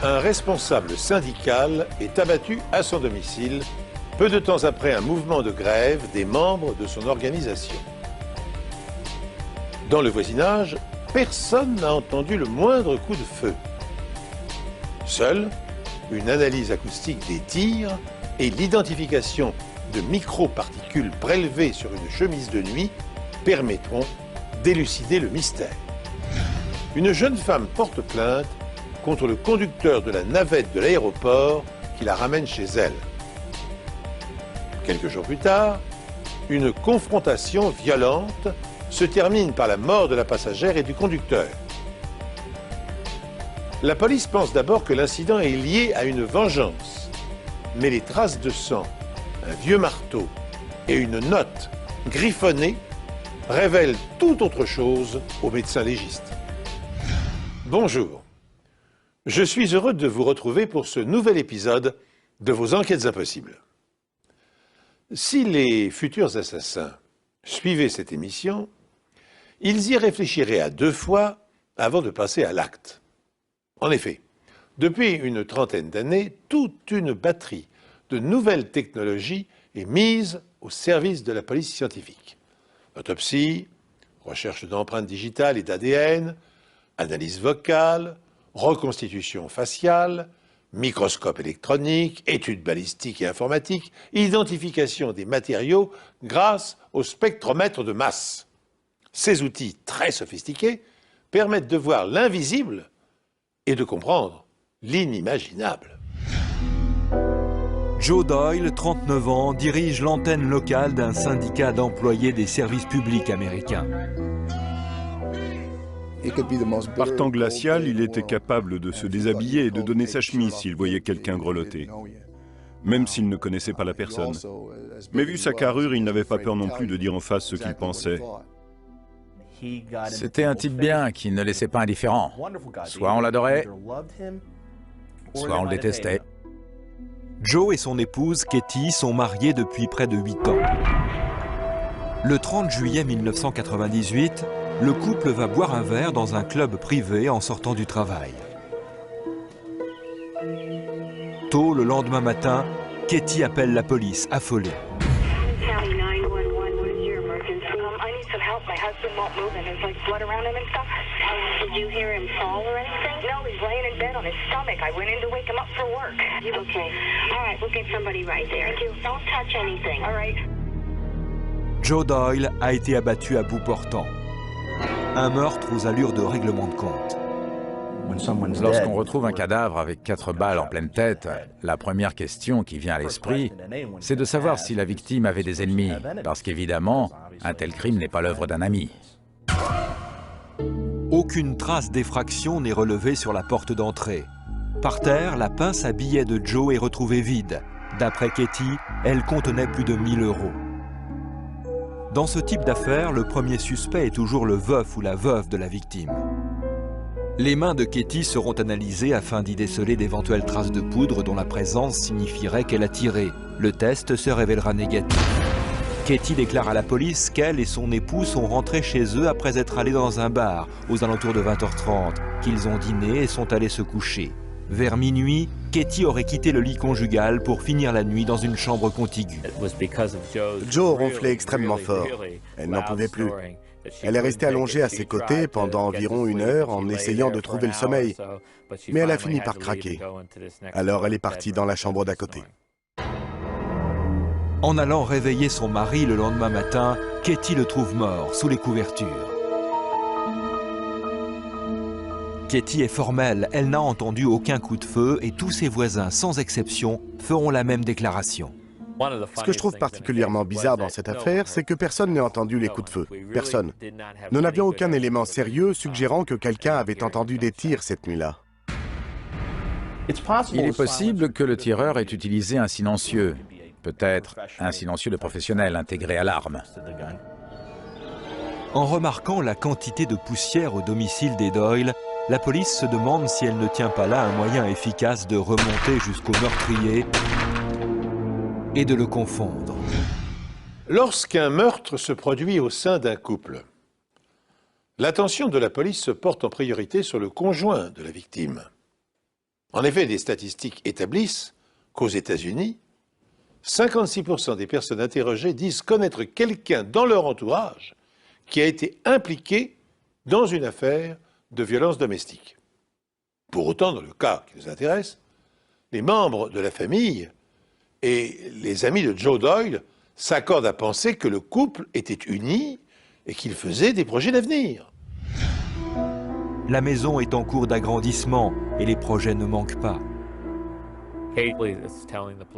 Un responsable syndical est abattu à son domicile, peu de temps après un mouvement de grève des membres de son organisation. Dans le voisinage, personne n'a entendu le moindre coup de feu. Seule une analyse acoustique des tirs et l'identification de microparticules prélevées sur une chemise de nuit permettront d'élucider le mystère. Une jeune femme porte plainte contre le conducteur de la navette de l'aéroport qui la ramène chez elle. Quelques jours plus tard, une confrontation violente se termine par la mort de la passagère et du conducteur. La police pense d'abord que l'incident est lié à une vengeance, mais les traces de sang, un vieux marteau et une note griffonnée révèlent tout autre chose au médecin légiste. Bonjour, je suis heureux de vous retrouver pour ce nouvel épisode de vos Enquêtes impossibles. Si les futurs assassins suivaient cette émission, ils y réfléchiraient à deux fois avant de passer à l'acte. En effet, depuis une trentaine d'années, toute une batterie de nouvelles technologies est mise au service de la police scientifique. Autopsie, recherche d'empreintes digitales et d'ADN, analyse vocale, reconstitution faciale, microscope électronique, études balistiques et informatiques, identification des matériaux grâce au spectromètre de masse. Ces outils très sophistiqués permettent de voir l'invisible et de comprendre l'inimaginable. Joe Doyle, 39 ans, dirige l'antenne locale d'un syndicat d'employés des services publics américains. Par temps glacial, il était capable de se déshabiller et de donner sa chemise s'il voyait quelqu'un grelotter, même s'il ne connaissait pas la personne. Mais vu sa carrure, il n'avait pas peur non plus de dire en face ce qu'il pensait. C'était un type bien qui ne laissait pas indifférent. Soit on l'adorait, soit on le détestait. Joe et son épouse, Katie, sont mariés depuis près de 8 ans. Le 30 juillet 1998, le couple va boire un verre dans un club privé en sortant du travail. Tôt le lendemain matin, Katie appelle la police, affolée. Joe Doyle a été abattu à bout portant. Un meurtre aux allures de règlement de compte. Lorsqu'on retrouve un cadavre avec 4 balles en pleine tête, la première question qui vient à l'esprit, c'est de savoir si la victime avait des ennemis, parce qu'évidemment, un tel crime n'est pas l'œuvre d'un ami. Aucune trace d'effraction n'est relevée sur la porte d'entrée. Par terre, la pince à billets de Joe est retrouvée vide. D'après Katie, elle contenait plus de 1 000 €. Dans ce type d'affaires, le premier suspect est toujours le veuf ou la veuve de la victime. Les mains de Katie seront analysées afin d'y déceler d'éventuelles traces de poudre dont la présence signifierait qu'elle a tiré. Le test se révélera négatif. Katie déclare à la police qu'elle et son époux sont rentrés chez eux après être allés dans un bar aux alentours de 20h30, qu'ils ont dîné et sont allés se coucher. Vers minuit, Katie aurait quitté le lit conjugal pour finir la nuit dans une chambre contiguë. Joe ronflait extrêmement fort. Elle n'en pouvait plus. Elle est restée allongée à ses côtés pendant environ 1 heure en essayant de trouver le sommeil. Mais elle a fini par craquer. Alors elle est partie dans la chambre d'à côté. En allant réveiller son mari le lendemain matin, Katie le trouve mort sous les couvertures. Katie est formelle, elle n'a entendu aucun coup de feu et tous ses voisins, sans exception, feront la même déclaration. Ce que je trouve particulièrement bizarre dans cette affaire, c'est que personne n'a entendu les coups de feu. Personne. Nous n'avions aucun élément sérieux suggérant que quelqu'un avait entendu des tirs cette nuit-là. Il est possible que le tireur ait utilisé un silencieux, peut-être un silencieux de professionnel intégré à l'arme. En remarquant la quantité de poussière au domicile des Doyle, la police se demande si elle ne tient pas là un moyen efficace de remonter jusqu'au meurtrier et de le confondre. Lorsqu'un meurtre se produit au sein d'un couple, l'attention de la police se porte en priorité sur le conjoint de la victime. En effet, des statistiques établissent qu'aux États-Unis, 56% des personnes interrogées disent connaître quelqu'un dans leur entourage qui a été impliqué dans une affaire de violence domestique. Pour autant, dans le cas qui nous intéresse, les membres de la famille et les amis de Joe Doyle s'accordent à penser que le couple était uni et qu'il faisait des projets d'avenir. La maison est en cours d'agrandissement et les projets ne manquent pas.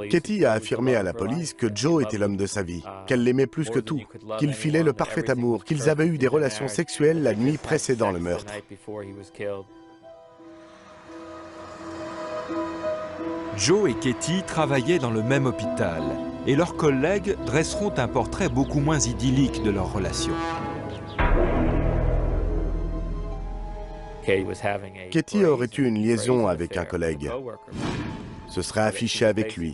Katie a affirmé à la police que Joe était l'homme de sa vie, qu'elle l'aimait plus que tout, qu'il filait le parfait amour, qu'ils avaient eu des relations sexuelles la nuit précédant le meurtre. Joe et Katie travaillaient dans le même hôpital et leurs collègues dresseront un portrait beaucoup moins idyllique de leur relation. Katie aurait eu une liaison avec un collègue, se serait affichée avec lui,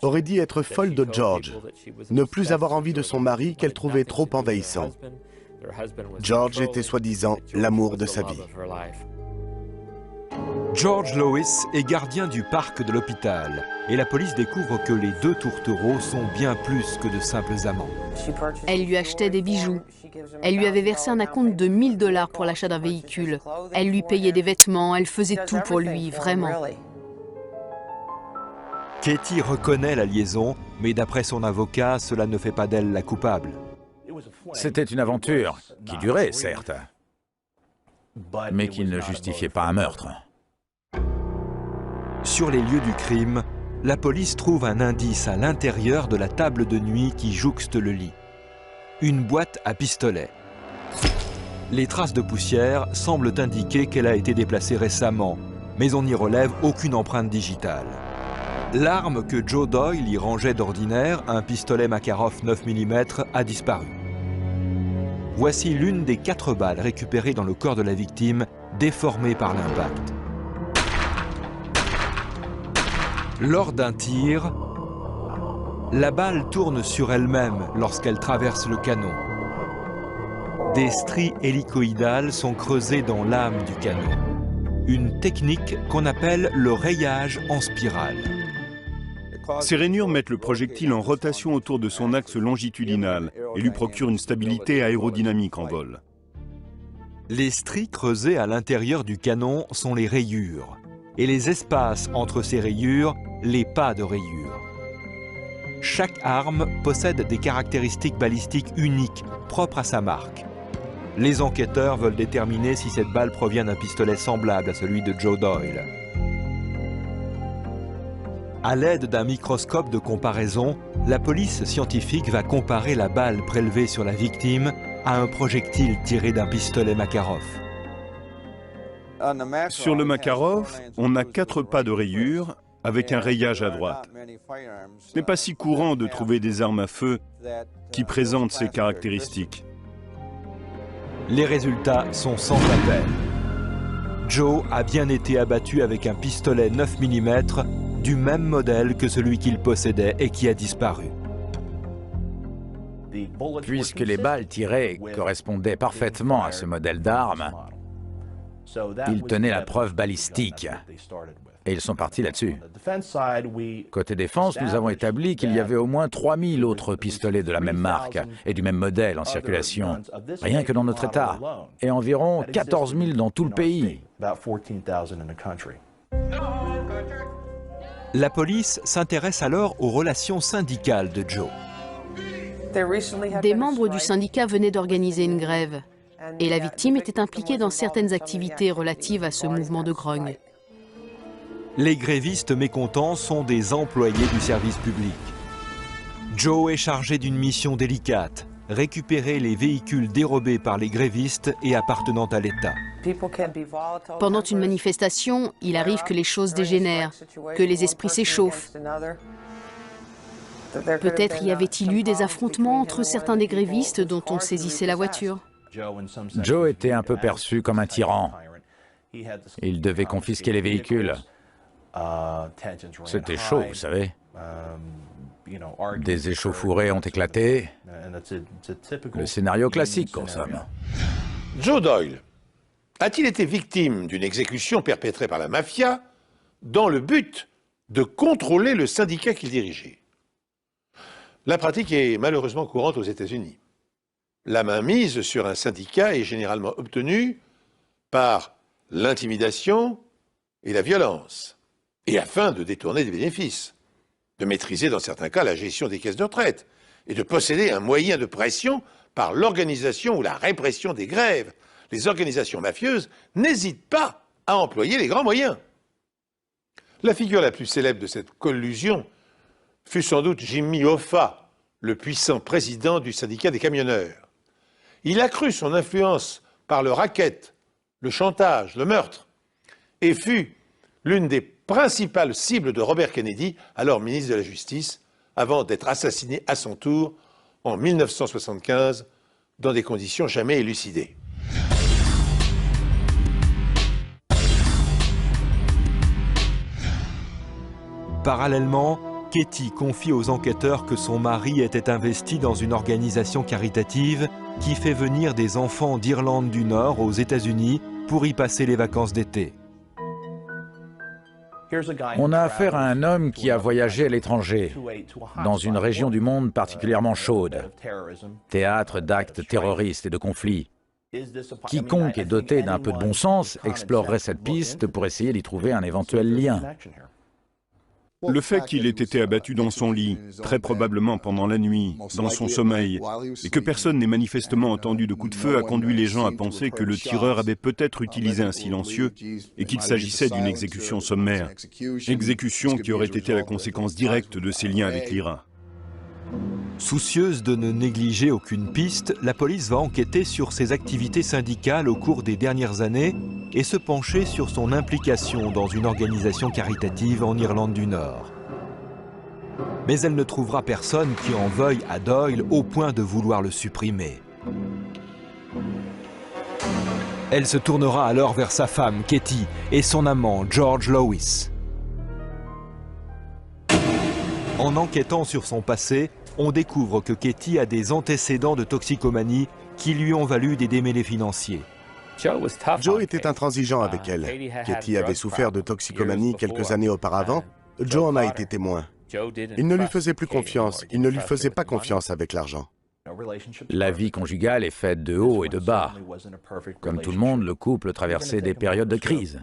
aurait dit être folle de George, ne plus avoir envie de son mari qu'elle trouvait trop envahissant. George était soi-disant l'amour de sa vie. George Lois est gardien du parc de l'hôpital et la police découvre que les deux tourtereaux sont bien plus que de simples amants. Elle lui achetait des bijoux. Elle lui avait versé un acompte de 1 000 $ pour l'achat d'un véhicule. Elle lui payait des vêtements, elle faisait tout pour lui, vraiment. Katie reconnaît la liaison, mais d'après son avocat, cela ne fait pas d'elle la coupable. C'était une aventure qui durait, certes, mais qui ne justifiait pas un meurtre. Sur les lieux du crime, la police trouve un indice à l'intérieur de la table de nuit qui jouxte le lit. Une boîte à pistolet. Les traces de poussière semblent indiquer qu'elle a été déplacée récemment, mais on n'y relève aucune empreinte digitale. L'arme que Joe Doyle y rangeait d'ordinaire, un pistolet Makarov 9 mm, a disparu. Voici l'une des 4 balles récupérées dans le corps de la victime, déformée par l'impact. Lors d'un tir, la balle tourne sur elle-même lorsqu'elle traverse le canon. Des stries hélicoïdales sont creusées dans l'âme du canon. Une technique qu'on appelle le rayage en spirale. Ces rainures mettent le projectile en rotation autour de son axe longitudinal et lui procurent une stabilité aérodynamique en vol. Les stries creusées à l'intérieur du canon sont les rayures, et les espaces entre ces rayures, les pas de rayures. Chaque arme possède des caractéristiques balistiques uniques, propres à sa marque. Les enquêteurs veulent déterminer si cette balle provient d'un pistolet semblable à celui de Joe Doyle. À l'aide d'un microscope de comparaison, la police scientifique va comparer la balle prélevée sur la victime à un projectile tiré d'un pistolet Makarov. Sur le Makarov, on a 4 pas de rayures avec un rayage à droite. Ce n'est pas si courant de trouver des armes à feu qui présentent ces caractéristiques. Les résultats sont sans appel. Joe a bien été abattu avec un pistolet 9 mm du même modèle que celui qu'il possédait et qui a disparu. Puisque les balles tirées correspondaient parfaitement à ce modèle d'arme, ils tenaient la preuve balistique. Et ils sont partis là-dessus. Côté défense, nous avons établi qu'il y avait au moins 3000 autres pistolets de la même marque et du même modèle en circulation, rien que dans notre État, et environ 14 000 dans tout le pays. La police s'intéresse alors aux relations syndicales de Joe. Des membres du syndicat venaient d'organiser une grève, et la victime était impliquée dans certaines activités relatives à ce mouvement de grogne. Les grévistes mécontents sont des employés du service public. Joe est chargé d'une mission délicate, récupérer les véhicules dérobés par les grévistes et appartenant à l'État. Pendant une manifestation, il arrive que les choses dégénèrent, que les esprits s'échauffent. Peut-être y avait-il eu des affrontements entre certains des grévistes dont on saisissait la voiture. Joe était un peu perçu comme un tyran. Il devait confisquer les véhicules. C'était chaud, vous savez. Des échauffourées ont éclaté. Le scénario classique, en somme. Joe Doyle a-t-il été victime d'une exécution perpétrée par la mafia dans le but de contrôler le syndicat qu'il dirigeait? La pratique est malheureusement courante aux États-Unis. La mainmise sur un syndicat est généralement obtenue par l'intimidation et la violence, et afin de détourner des bénéfices, de maîtriser dans certains cas la gestion des caisses de retraite, et de posséder un moyen de pression par l'organisation ou la répression des grèves. Les organisations mafieuses n'hésitent pas à employer les grands moyens. La figure la plus célèbre de cette collusion fut sans doute Jimmy Hoffa, le puissant président du syndicat des camionneurs. Il accrut son influence par le racket, le chantage, le meurtre, et fut l'une des principales cibles de Robert Kennedy, alors ministre de la Justice, avant d'être assassiné à son tour en 1975 dans des conditions jamais élucidées. Parallèlement, Katie confie aux enquêteurs que son mari était investi dans une organisation caritative qui fait venir des enfants d'Irlande du Nord aux États-Unis pour y passer les vacances d'été. On a affaire à un homme qui a voyagé à l'étranger, dans une région du monde particulièrement chaude, théâtre d'actes terroristes et de conflits. Quiconque est doté d'un peu de bon sens explorerait cette piste pour essayer d'y trouver un éventuel lien. Le fait qu'il ait été abattu dans son lit, très probablement pendant la nuit, dans son sommeil, et que personne n'ait manifestement entendu de coup de feu a conduit les gens à penser que le tireur avait peut-être utilisé un silencieux et qu'il s'agissait d'une exécution sommaire. Exécution qui aurait été la conséquence directe de ses liens avec l'IRA. Soucieuse de ne négliger aucune piste, la police va enquêter sur ses activités syndicales au cours des dernières années et se pencher sur son implication dans une organisation caritative en Irlande du Nord. Mais elle ne trouvera personne qui en veuille à Doyle au point de vouloir le supprimer. Elle se tournera alors vers sa femme, Katie, et son amant, George Lewis. En enquêtant sur son passé, on découvre que Katie a des antécédents de toxicomanie qui lui ont valu des démêlés financiers. Joe était intransigeant avec elle. Katie avait souffert de toxicomanie quelques années auparavant. Joe en a été témoin. Il ne lui faisait plus confiance. Il ne lui faisait pas confiance avec l'argent. La vie conjugale est faite de hauts et de bas. Comme tout le monde, le couple traversait des périodes de crise.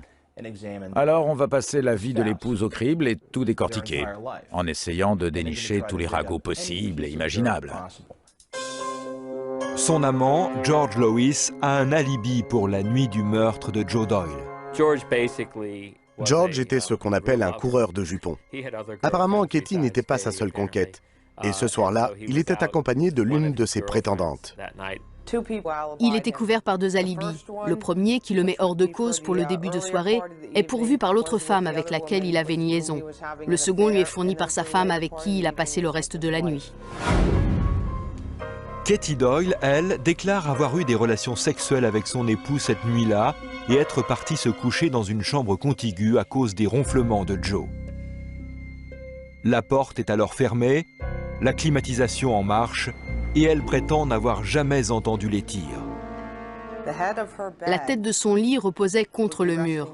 Alors on va passer la vie de l'épouse au crible et tout décortiquer, en essayant de dénicher tous les ragots possibles et imaginables. Son amant, George Lewis, a un alibi pour la nuit du meurtre de Joe Doyle. George était ce qu'on appelle un coureur de jupons. Apparemment, Katie n'était pas sa seule conquête. Et ce soir-là, il était accompagné de l'une de ses prétendantes. Il était couvert par deux alibis. Le premier, qui le met hors de cause pour le début de soirée, est pourvu par l'autre femme avec laquelle il avait une liaison. Le second lui est fourni par sa femme avec qui il a passé le reste de la nuit. Katie Doyle, elle, déclare avoir eu des relations sexuelles avec son époux cette nuit-là et être partie se coucher dans une chambre contiguë à cause des ronflements de Joe. La porte est alors fermée, la climatisation en marche, et elle prétend n'avoir jamais entendu les tirs. La tête de son lit reposait contre le mur.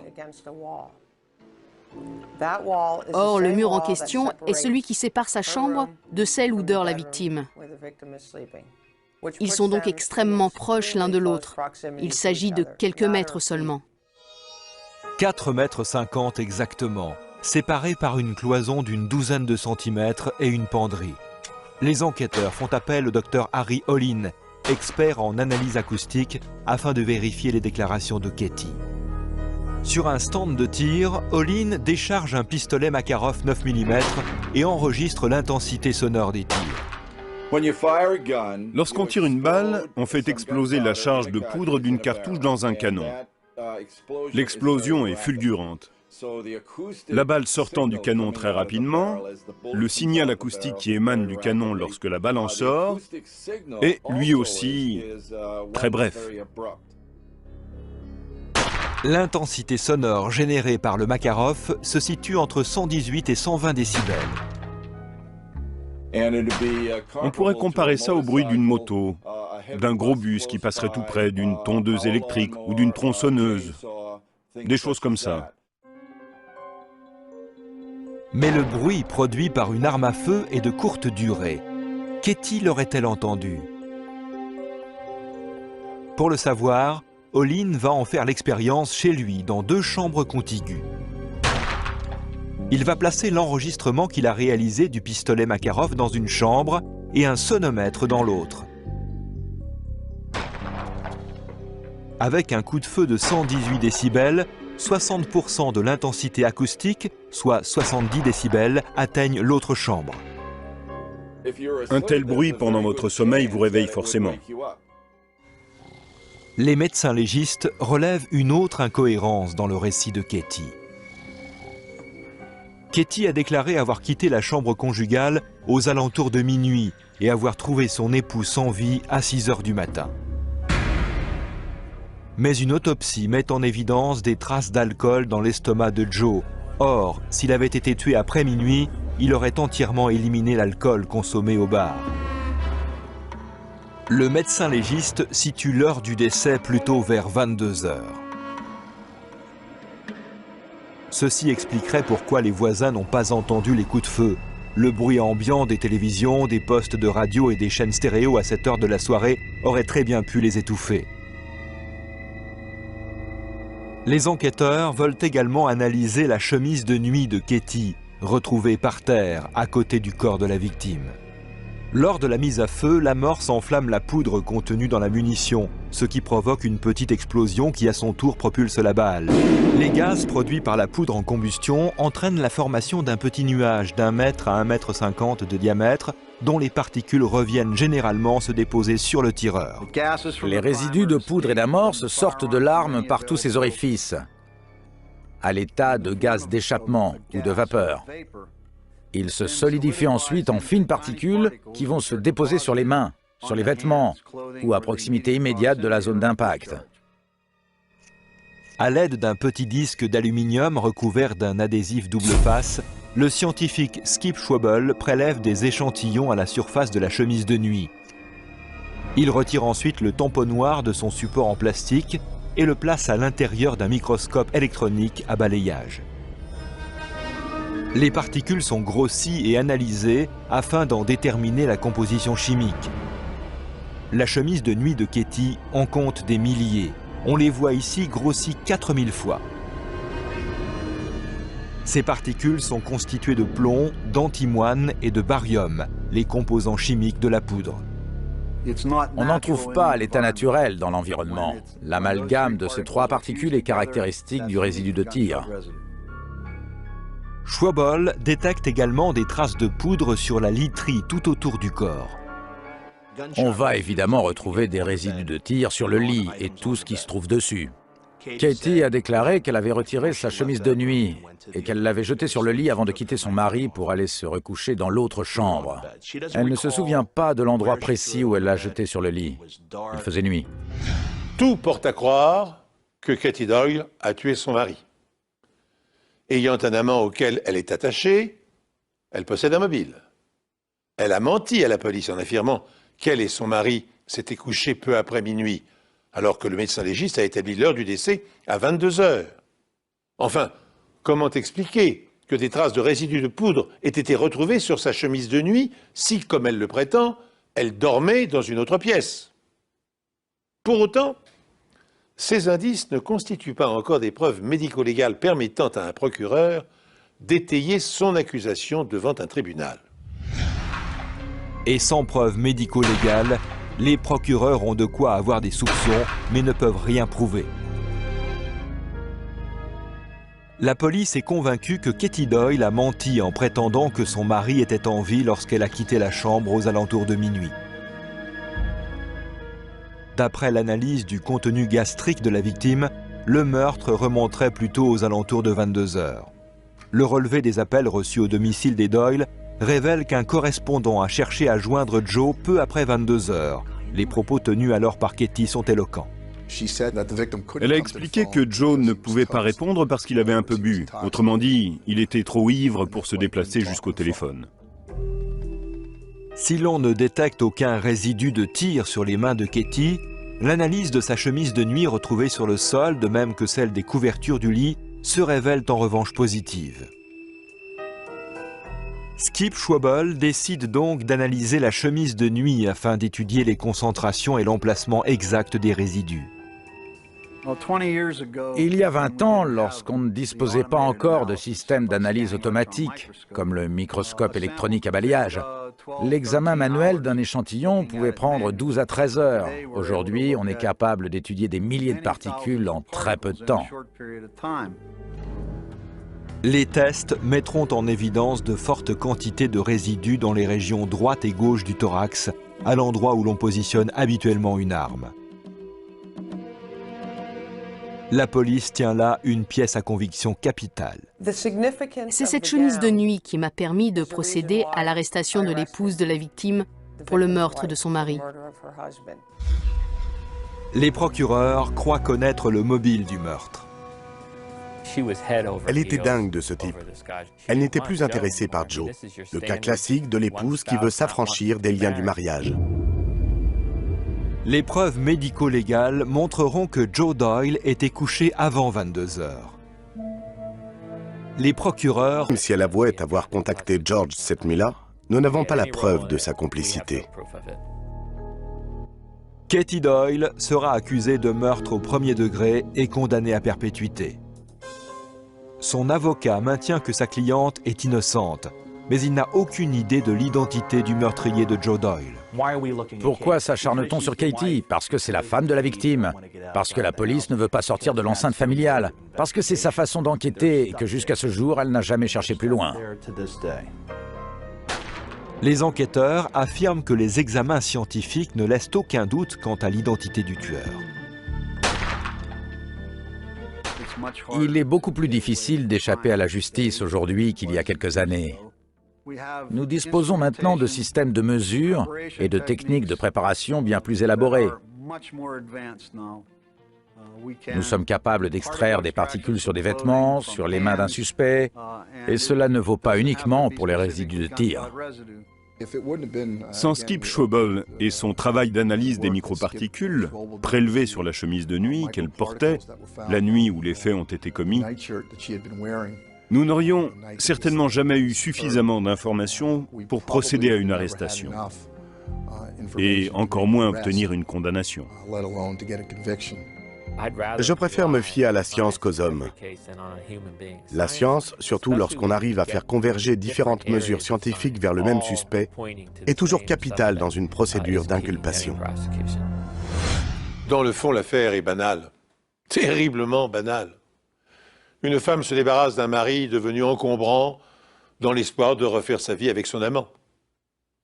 Or, le mur en question est celui qui sépare sa chambre de celle où dort la victime. Ils sont donc extrêmement proches l'un de l'autre. Il s'agit de quelques mètres seulement. 4,50 m exactement, séparés par une cloison d'une douzaine de centimètres et une penderie. Les enquêteurs font appel au docteur Harry Olin, expert en analyse acoustique, afin de vérifier les déclarations de Katie. Sur un stand de tir, Olin décharge un pistolet Makarov 9 mm et enregistre l'intensité sonore des tirs. Lorsqu'on tire une balle, on fait exploser la charge de poudre d'une cartouche dans un canon. L'explosion est fulgurante. La balle sortant du canon très rapidement, le signal acoustique qui émane du canon lorsque la balle en sort est lui aussi très bref. L'intensité sonore générée par le Makarov se situe entre 118 et 120 décibels. On pourrait comparer ça au bruit d'une moto. d'un gros bus qui passerait tout près, d'une tondeuse électrique ou d'une tronçonneuse, des choses comme ça. Mais le bruit produit par une arme à feu est de courte durée. Katie l'aurait-elle entendu? Pour le savoir, Olin va en faire l'expérience chez lui, dans 2 chambres contiguës. Il va placer l'enregistrement qu'il a réalisé du pistolet Makarov dans une chambre et un sonomètre dans l'autre. Avec un coup de feu de 118 décibels, 60% de l'intensité acoustique, soit 70 décibels, atteignent l'autre chambre. Un tel bruit pendant votre sommeil vous réveille forcément. Les médecins légistes relèvent une autre incohérence dans le récit de Katie. Katie a déclaré avoir quitté la chambre conjugale aux alentours de minuit et avoir trouvé son époux sans vie à 6 heures du matin. Mais une autopsie met en évidence des traces d'alcool dans l'estomac de Joe. Or, s'il avait été tué après minuit, il aurait entièrement éliminé l'alcool consommé au bar. Le médecin légiste situe l'heure du décès plutôt vers 22 heures. Ceci expliquerait pourquoi les voisins n'ont pas entendu les coups de feu. Le bruit ambiant des télévisions, des postes de radio et des chaînes stéréo à cette heure de la soirée aurait très bien pu les étouffer. Les enquêteurs veulent également analyser la chemise de nuit de Katie, retrouvée par terre à côté du corps de la victime. Lors de la mise à feu, l'amorce enflamme la poudre contenue dans la munition, ce qui provoque une petite explosion qui à son tour propulse la balle. Les gaz produits par la poudre en combustion entraînent la formation d'un petit nuage d'1 mètre à 1,50 m de diamètre, dont les particules reviennent généralement se déposer sur le tireur. Les résidus de poudre et d'amorce sortent de l'arme par tous ses orifices, à l'état de gaz d'échappement ou de vapeur. Ils se solidifient ensuite en fines particules qui vont se déposer sur les mains, sur les vêtements ou à proximité immédiate de la zone d'impact. À l'aide d'un petit disque d'aluminium recouvert d'un adhésif double face, le scientifique Skip Schwabel prélève des échantillons à la surface de la chemise de nuit. Il retire ensuite le tamponnoir de son support en plastique et le place à l'intérieur d'un microscope électronique à balayage. Les particules sont grossies et analysées afin d'en déterminer la composition chimique. La chemise de nuit de Katie en compte des milliers. On les voit ici grossies 4000 fois. Ces particules sont constituées de plomb, d'antimoine et de barium, les composants chimiques de la poudre. On n'en trouve pas à l'état naturel dans l'environnement. L'amalgame de ces 3 particules est caractéristique du résidu de tir. Schwabel détecte également des traces de poudre sur la literie tout autour du corps. On va évidemment retrouver des résidus de tir sur le lit et tout ce qui se trouve dessus. Katie a déclaré qu'elle avait retiré sa chemise de nuit et qu'elle l'avait jetée sur le lit avant de quitter son mari pour aller se recoucher dans l'autre chambre. Elle ne se souvient pas de l'endroit précis où elle l'a jetée sur le lit. Il faisait nuit. Tout porte à croire que Katie Doyle a tué son mari. Ayant un amant auquel elle est attachée, elle possède un mobile. Elle a menti à la police en affirmant qu'elle et son mari s'étaient couchés peu après minuit, alors que le médecin légiste a établi l'heure du décès à 22 heures. Enfin, comment expliquer que des traces de résidus de poudre aient été retrouvées sur sa chemise de nuit si, comme elle le prétend, elle dormait dans une autre pièce? Pour autant, ces indices ne constituent pas encore des preuves médico-légales permettant à un procureur d'étayer son accusation devant un tribunal. Et sans preuves médico-légales, les procureurs ont de quoi avoir des soupçons, mais ne peuvent rien prouver. La police est convaincue que Katie Doyle a menti en prétendant que son mari était en vie lorsqu'elle a quitté la chambre aux alentours de minuit. D'après l'analyse du contenu gastrique de la victime, le meurtre remonterait plutôt aux alentours de 22 heures. Le relevé des appels reçus au domicile des Doyle révèle qu'un correspondant a cherché à joindre Joe peu après 22 heures. Les propos tenus alors par Katie sont éloquents. Elle a expliqué que Joe ne pouvait pas répondre parce qu'il avait un peu bu. Autrement dit, il était trop ivre pour se déplacer jusqu'au téléphone. Si l'on ne détecte aucun résidu de tir sur les mains de Katie, l'analyse de sa chemise de nuit retrouvée sur le sol, de même que celle des couvertures du lit, se révèle en revanche positive. Skip Schwabel décide donc d'analyser la chemise de nuit afin d'étudier les concentrations et l'emplacement exact des résidus. Il y a 20 ans, lorsqu'on ne disposait pas encore de systèmes d'analyse automatique, comme le microscope électronique à balayage, l'examen manuel d'un échantillon pouvait prendre 12 à 13 heures. Aujourd'hui, on est capable d'étudier des milliers de particules en très peu de temps. Les tests mettront en évidence de fortes quantités de résidus dans les régions droite et gauche du thorax, à l'endroit où l'on positionne habituellement une arme. La police tient là une pièce à conviction capitale. C'est cette chemise de nuit qui m'a permis de procéder à l'arrestation de l'épouse de la victime pour le meurtre de son mari. Les procureurs croient connaître le mobile du meurtre. Elle était dingue de ce type. Elle n'était plus intéressée par Joe, le cas classique de l'épouse qui veut s'affranchir des liens du mariage. Les preuves médico-légales montreront que Joe Doyle était couché avant 22 heures. Les procureurs... Même si elle avouait avoir contacté George cette nuit-là, nous n'avons pas la preuve de sa complicité. Katie Doyle sera accusée de meurtre au premier degré et condamnée à perpétuité. Son avocat maintient que sa cliente est innocente, mais il n'a aucune idée de l'identité du meurtrier de Joe Doyle. Pourquoi s'acharne-t-on sur Katie? Parce que c'est la femme de la victime. Parce que la police ne veut pas sortir de l'enceinte familiale. Parce que c'est sa façon d'enquêter et que jusqu'à ce jour, elle n'a jamais cherché plus loin. Les enquêteurs affirment que les examens scientifiques ne laissent aucun doute quant à l'identité du tueur. Il est beaucoup plus difficile d'échapper à la justice aujourd'hui qu'il y a quelques années. Nous disposons maintenant de systèmes de mesure et de techniques de préparation bien plus élaborées. Nous sommes capables d'extraire des particules sur des vêtements, sur les mains d'un suspect, et cela ne vaut pas uniquement pour les résidus de tir. Sans Skip Schwabel et son travail d'analyse des microparticules prélevées sur la chemise de nuit qu'elle portait la nuit où les faits ont été commis, nous n'aurions certainement jamais eu suffisamment d'informations pour procéder à une arrestation, et encore moins obtenir une condamnation. Je préfère me fier à la science qu'aux hommes. La science, surtout lorsqu'on arrive à faire converger différentes mesures scientifiques vers le même suspect, est toujours capitale dans une procédure d'inculpation. Dans le fond, l'affaire est banale, terriblement banale. Une femme se débarrasse d'un mari devenu encombrant dans l'espoir de refaire sa vie avec son amant.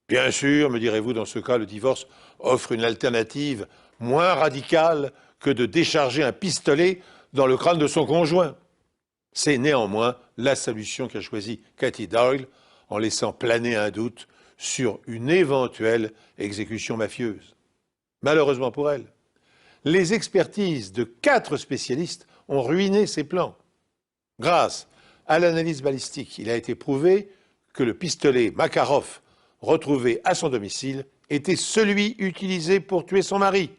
Bien sûr, me direz-vous, dans ce cas, le divorce offre une alternative moins radicale que de décharger un pistolet dans le crâne de son conjoint. C'est néanmoins la solution qu'a choisie Katie Doyle en laissant planer un doute sur une éventuelle exécution mafieuse. Malheureusement pour elle, les expertises de 4 spécialistes ont ruiné ses plans. Grâce à l'analyse balistique, il a été prouvé que le pistolet Makarov retrouvé à son domicile était celui utilisé pour tuer son mari.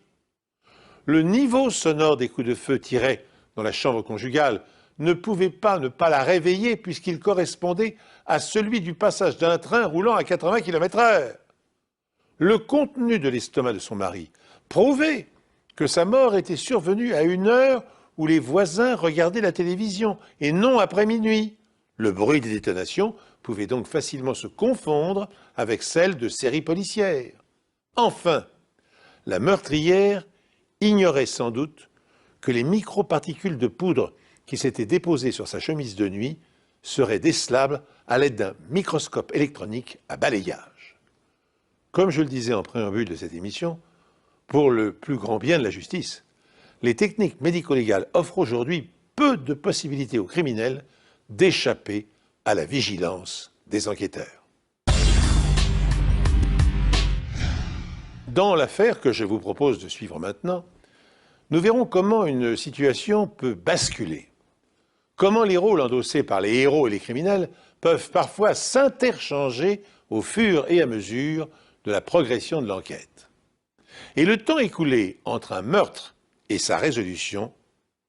Le niveau sonore des coups de feu tirés dans la chambre conjugale ne pouvait pas ne pas la réveiller puisqu'il correspondait à celui du passage d'un train roulant à 80 km/h. Le contenu de l'estomac de son mari prouvait que sa mort était survenue à une heure où les voisins regardaient la télévision et non après minuit. Le bruit des détonations pouvait donc facilement se confondre avec celle de séries policières. Enfin, la meurtrière ignorait sans doute que les microparticules de poudre qui s'étaient déposées sur sa chemise de nuit seraient décelables à l'aide d'un microscope électronique à balayage. Comme je le disais en préambule de cette émission, pour le plus grand bien de la justice, les techniques médico-légales offrent aujourd'hui peu de possibilités aux criminels d'échapper à la vigilance des enquêteurs. Dans l'affaire que je vous propose de suivre maintenant, nous verrons comment une situation peut basculer. Comment les rôles endossés par les héros et les criminels peuvent parfois s'interchanger au fur et à mesure de la progression de l'enquête. Et le temps écoulé entre un meurtre et sa résolution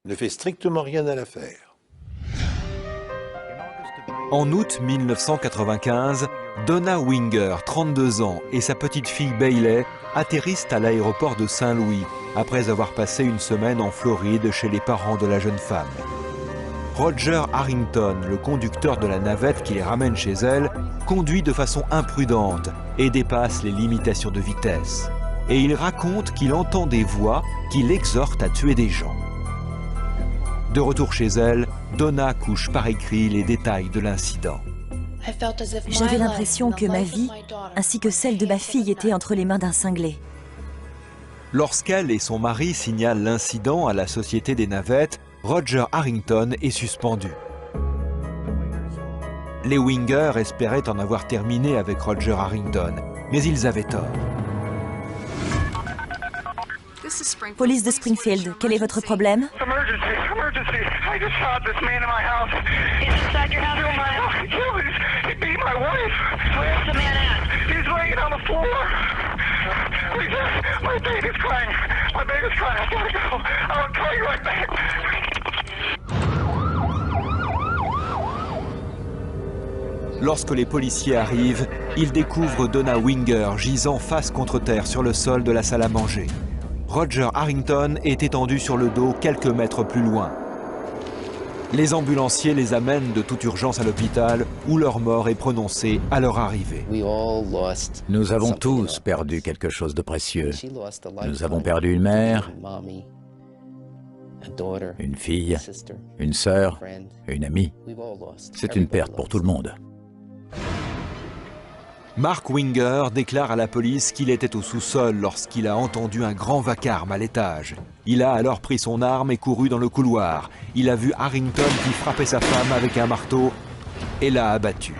ne fait strictement rien à l'affaire. En août 1995, Donna Winger, 32 ans, et sa petite fille Bailey atterrissent à l'aéroport de Saint-Louis après avoir passé une semaine en Floride chez les parents de la jeune femme. Roger Harrington, le conducteur de la navette qui les ramène chez elle, conduit de façon imprudente et dépasse les limitations de vitesse. Et il raconte qu'il entend des voix qui l'exhortent à tuer des gens. De retour chez elle, Donna couche par écrit les détails de l'incident. J'avais l'impression que ma vie, ainsi que celle de ma fille, était entre les mains d'un cinglé. Lorsqu'elle et son mari signalent l'incident à la Société des navettes, Roger Harrington est suspendu. Les Winger espéraient en avoir terminé avec Roger Harrington, mais ils avaient tort. Police de Springfield, quel est votre problème? Emergency. I just shot this man in my house. He's inside your house right now? He beat my wife. Where's the man at? He's laying on the floor. My baby's crying. My baby's crying. I gotta go. I'll call you right back. Lorsque les policiers arrivent, ils découvrent Donna Winger gisant face contre terre sur le sol de la salle à manger. Roger Harrington est étendu sur le dos quelques mètres plus loin. Les ambulanciers les amènent de toute urgence à l'hôpital où leur mort est prononcée à leur arrivée. Nous avons tous perdu quelque chose de précieux. Nous avons perdu une mère, une fille, une sœur, une amie. C'est une perte pour tout le monde. Mark Winger déclare à la police qu'il était au sous-sol lorsqu'il a entendu un grand vacarme à l'étage. Il a alors pris son arme et couru dans le couloir. Il a vu Harrington qui frappait sa femme avec un marteau et l'a abattu.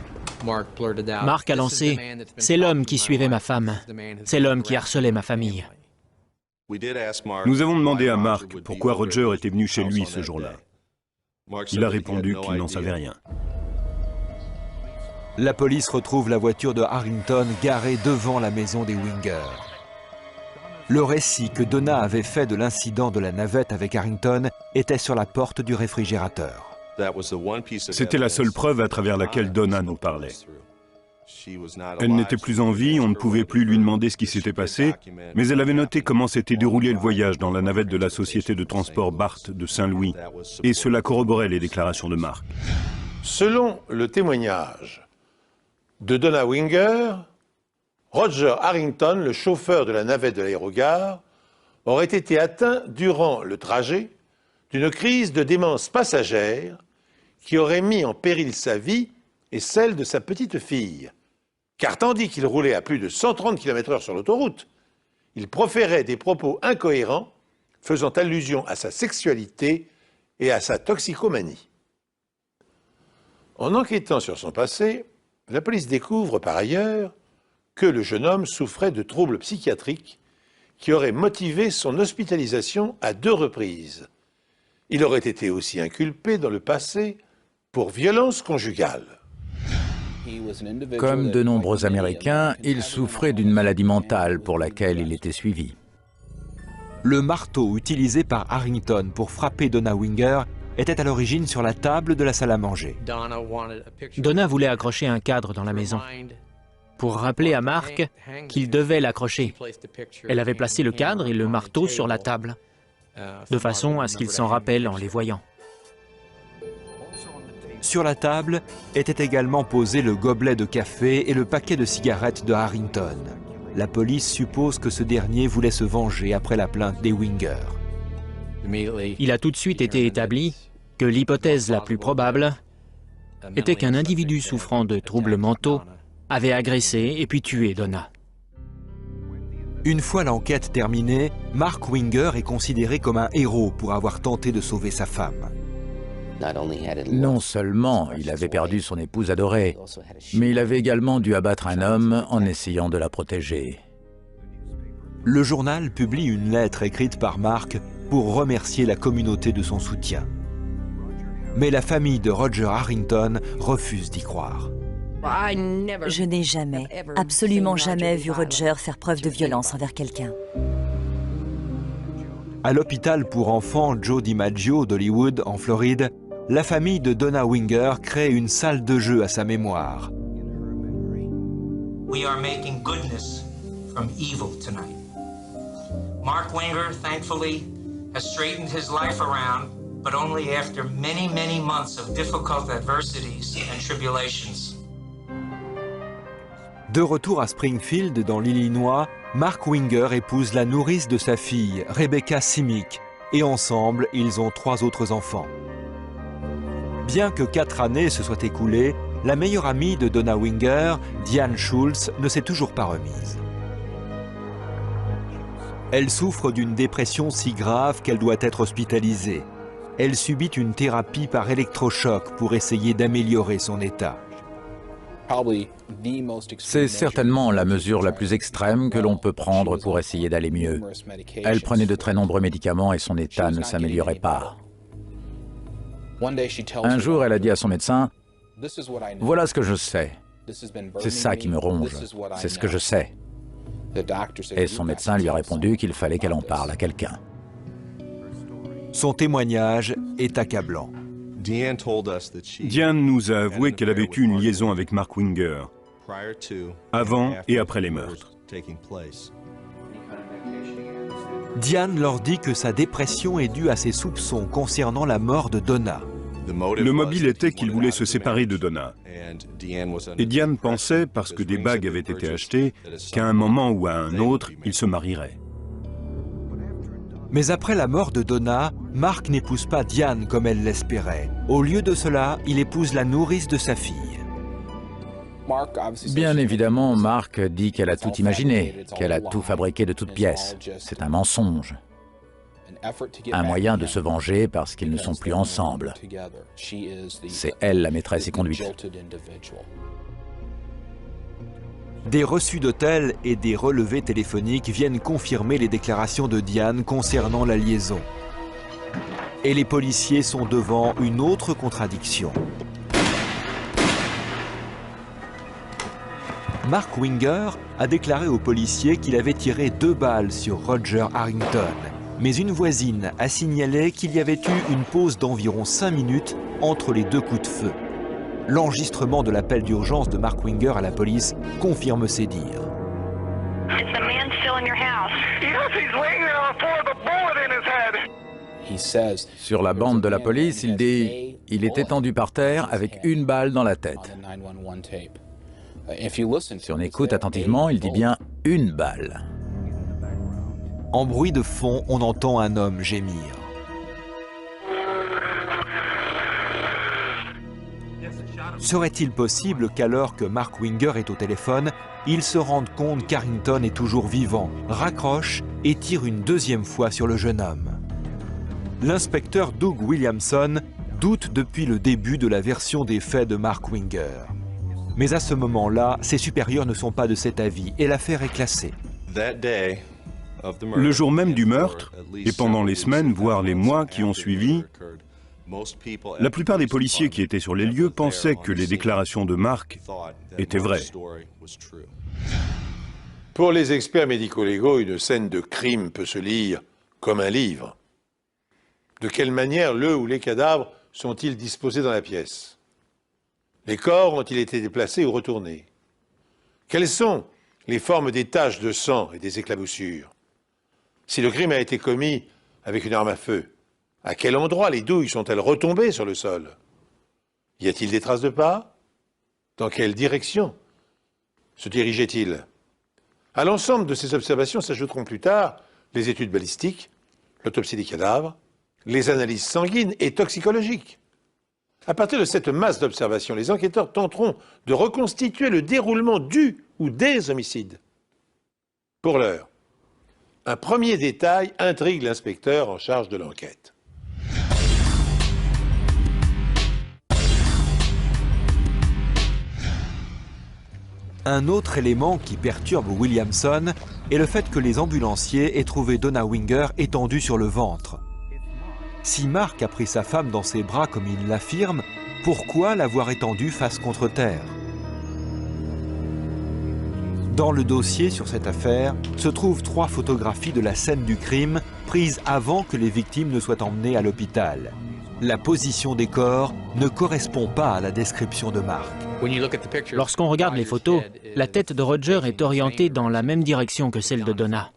Mark a lancé « C'est l'homme qui suivait ma femme. C'est l'homme qui harcelait ma famille. » Nous avons demandé à Mark pourquoi Roger était venu chez lui ce jour-là. Il a répondu qu'il n'en savait rien. La police retrouve la voiture de Harrington garée devant la maison des Winger. Le récit que Donna avait fait de l'incident de la navette avec Harrington était sur la porte du réfrigérateur. C'était la seule preuve à travers laquelle Donna nous parlait. Elle n'était plus en vie, on ne pouvait plus lui demander ce qui s'était passé, mais elle avait noté comment s'était déroulé le voyage dans la navette de la société de transport Barth de Saint-Louis, et cela corroborait les déclarations de Mark. Selon le témoignage de Donna Winger, Roger Harrington, le chauffeur de la navette de l'aérogare, aurait été atteint durant le trajet d'une crise de démence passagère qui aurait mis en péril sa vie et celle de sa petite fille. Car tandis qu'il roulait à plus de 130 km/h sur l'autoroute, il proférait des propos incohérents faisant allusion à sa sexualité et à sa toxicomanie. En enquêtant sur son passé, la police découvre par ailleurs que le jeune homme souffrait de troubles psychiatriques qui auraient motivé son hospitalisation à 2 reprises. Il aurait été aussi inculpé dans le passé pour violence conjugale. Comme de nombreux Américains, il souffrait d'une maladie mentale pour laquelle il était suivi. Le marteau utilisé par Harrington pour frapper Donna Winger était à l'origine sur la table de la salle à manger. Donna voulait accrocher un cadre dans la maison pour rappeler à Mark qu'il devait l'accrocher. Elle avait placé le cadre et le marteau sur la table, de façon à ce qu'il s'en rappelle en les voyant. Sur la table était également posé le gobelet de café et le paquet de cigarettes de Harrington. La police suppose que ce dernier voulait se venger après la plainte des Winger. Il a tout de suite été établi que l'hypothèse la plus probable était qu'un individu souffrant de troubles mentaux avait agressé et puis tué Donna. Une fois l'enquête terminée, Mark Winger est considéré comme un héros pour avoir tenté de sauver sa femme. Non seulement il avait perdu son épouse adorée, mais il avait également dû abattre un homme en essayant de la protéger. Le journal publie une lettre écrite par Mark pour remercier la communauté de son soutien. Mais la famille de Roger Harrington refuse d'y croire. Je n'ai jamais, absolument jamais vu Roger faire preuve de violence envers quelqu'un. À l'hôpital pour enfants Joe DiMaggio d'Hollywood, en Floride, la famille de Donna Winger crée une salle de jeu à sa mémoire. We are making goodness from evil tonight. Mark Winger, thankfully, has straightened his life around, but only after many, many months of difficult adversities and tribulations. De retour à Springfield, dans l'Illinois, Mark Winger épouse la nourrice de sa fille, Rebecca Simic, et ensemble, ils ont 3 autres enfants. Bien que 4 années se soient écoulées, la meilleure amie de Donna Winger, Diane Schultz, ne s'est toujours pas remise. Elle souffre d'une dépression si grave qu'elle doit être hospitalisée. Elle subit une thérapie par électrochoc pour essayer d'améliorer son état. C'est certainement la mesure la plus extrême que l'on peut prendre pour essayer d'aller mieux. Elle prenait de très nombreux médicaments et son état ne s'améliorait pas. Un jour, elle a dit à son médecin, « Voilà ce que je sais. C'est ça qui me ronge. C'est ce que je sais. » Et son médecin lui a répondu qu'il fallait qu'elle en parle à quelqu'un. Son témoignage est accablant. Diane nous a avoué qu'elle avait eu une liaison avec Mark Winger, avant et après les meurtres. Diane leur dit que sa dépression est due à ses soupçons concernant la mort de Donna. Le mobile était qu'il voulait se séparer de Donna. Et Diane pensait, parce que des bagues avaient été achetées, qu'à un moment ou à un autre, ils se marieraient. Mais après la mort de Donna, Mark n'épouse pas Diane comme elle l'espérait. Au lieu de cela, il épouse la nourrice de sa fille. Bien évidemment, Mark dit qu'elle a tout imaginé, qu'elle a tout fabriqué de toutes pièces. C'est un mensonge. Un moyen de se venger parce qu'ils ne sont plus ensemble. C'est elle la maîtresse et conduite. Des reçus d'hôtel et des relevés téléphoniques viennent confirmer les déclarations de Diane concernant la liaison. Et les policiers sont devant une autre contradiction. Mark Winger a déclaré aux policiers qu'il avait tiré 2 balles sur Roger Harrington. Mais une voisine a signalé qu'il y avait eu une pause d'environ 5 minutes entre les 2 coups de feu. L'enregistrement de l'appel d'urgence de Mark Winger à la police confirme ces dires. Sur la bande de la police, il dit « Il est étendu par terre avec une balle dans la tête ». Si on écoute attentivement, il dit bien « une balle ». En bruit de fond, on entend un homme gémir. Serait-il possible qu'alors que Mark Winger est au téléphone, il se rende compte qu'Harrington est toujours vivant, raccroche et tire une 2e fois sur le jeune homme? L'inspecteur Doug Williamson doute depuis le début de la version des faits de Mark Winger. Mais à ce moment-là, ses supérieurs ne sont pas de cet avis et l'affaire est classée. Le jour même du meurtre, et pendant les semaines, voire les mois qui ont suivi, la plupart des policiers qui étaient sur les lieux pensaient que les déclarations de Mark étaient vraies. Pour les experts médico-légaux, une scène de crime peut se lire comme un livre. De quelle manière le ou les cadavres sont-ils disposés dans la pièce? Les corps ont-ils été déplacés ou retournés? Quelles sont les formes des taches de sang et des éclaboussures? Si le crime a été commis avec une arme à feu, à quel endroit les douilles sont-elles retombées sur le sol? Y a-t-il des traces de pas? Dans quelle direction se dirigeait-il? À l'ensemble de ces observations s'ajouteront plus tard les études balistiques, l'autopsie des cadavres, les analyses sanguines et toxicologiques. À partir de cette masse d'observations, les enquêteurs tenteront de reconstituer le déroulement du ou des homicides. Pour l'heure, un premier détail intrigue l'inspecteur en charge de l'enquête. Un autre élément qui perturbe Williamson est le fait que les ambulanciers aient trouvé Donna Winger étendue sur le ventre. Si Mark a pris sa femme dans ses bras comme il l'affirme, pourquoi l'avoir étendue face contre terre? Dans le dossier sur cette affaire se trouvent 3 photographies de la scène du crime prises avant que les victimes ne soient emmenées à l'hôpital. La position des corps ne correspond pas à la description de Mark. Lorsqu'on regarde les photos, la tête de Roger est orientée dans la même direction que celle de Donna.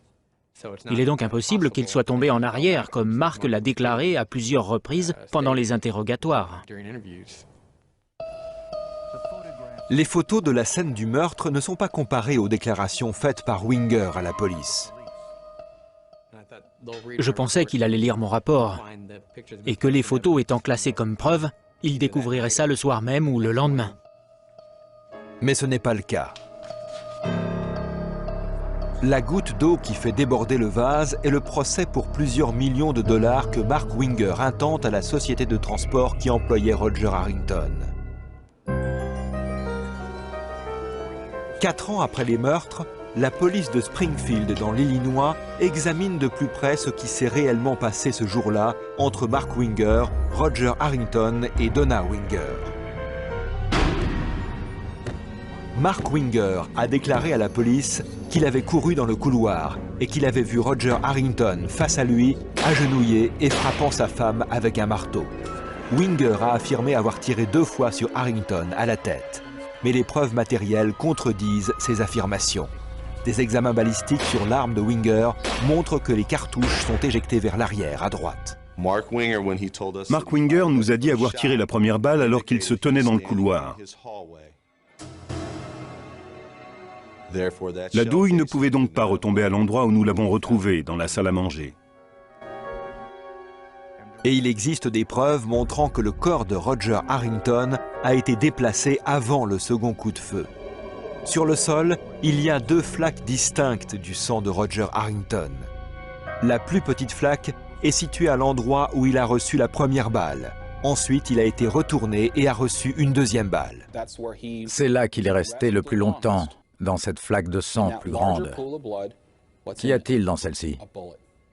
Il est donc impossible qu'il soit tombé en arrière, comme Mark l'a déclaré à plusieurs reprises pendant les interrogatoires. Les photos de la scène du meurtre ne sont pas comparées aux déclarations faites par Winger à la police. Je pensais qu'il allait lire mon rapport, et que les photos étant classées comme preuve, il découvrirait ça le soir même ou le lendemain. Mais ce n'est pas le cas. La goutte d'eau qui fait déborder le vase est le procès pour plusieurs millions de dollars que Mark Winger intente à la société de transport qui employait Roger Harrington. 4 ans après les meurtres, la police de Springfield dans l'Illinois examine de plus près ce qui s'est réellement passé ce jour-là entre Mark Winger, Roger Harrington et Donna Winger. Mark Winger a déclaré à la police qu'il avait couru dans le couloir et qu'il avait vu Roger Harrington face à lui, agenouillé et frappant sa femme avec un marteau. Winger a affirmé avoir tiré 2 fois sur Harrington à la tête. Mais les preuves matérielles contredisent ces affirmations. Des examens balistiques sur l'arme de Winger montrent que les cartouches sont éjectées vers l'arrière, à droite. Mark Winger nous a dit avoir tiré la première balle alors qu'il se tenait dans le couloir. La douille ne pouvait donc pas retomber à l'endroit où nous l'avons retrouvée, dans la salle à manger. Et il existe des preuves montrant que le corps de Roger Harrington a été déplacé avant le second coup de feu. Sur le sol, il y a 2 flaques distinctes du sang de Roger Harrington. La plus petite flaque est située à l'endroit où il a reçu la première balle. Ensuite, il a été retourné et a reçu une deuxième balle. C'est là qu'il est resté le plus longtemps, dans cette flaque de sang plus grande. Qu'y a-t-il dans celle-ci?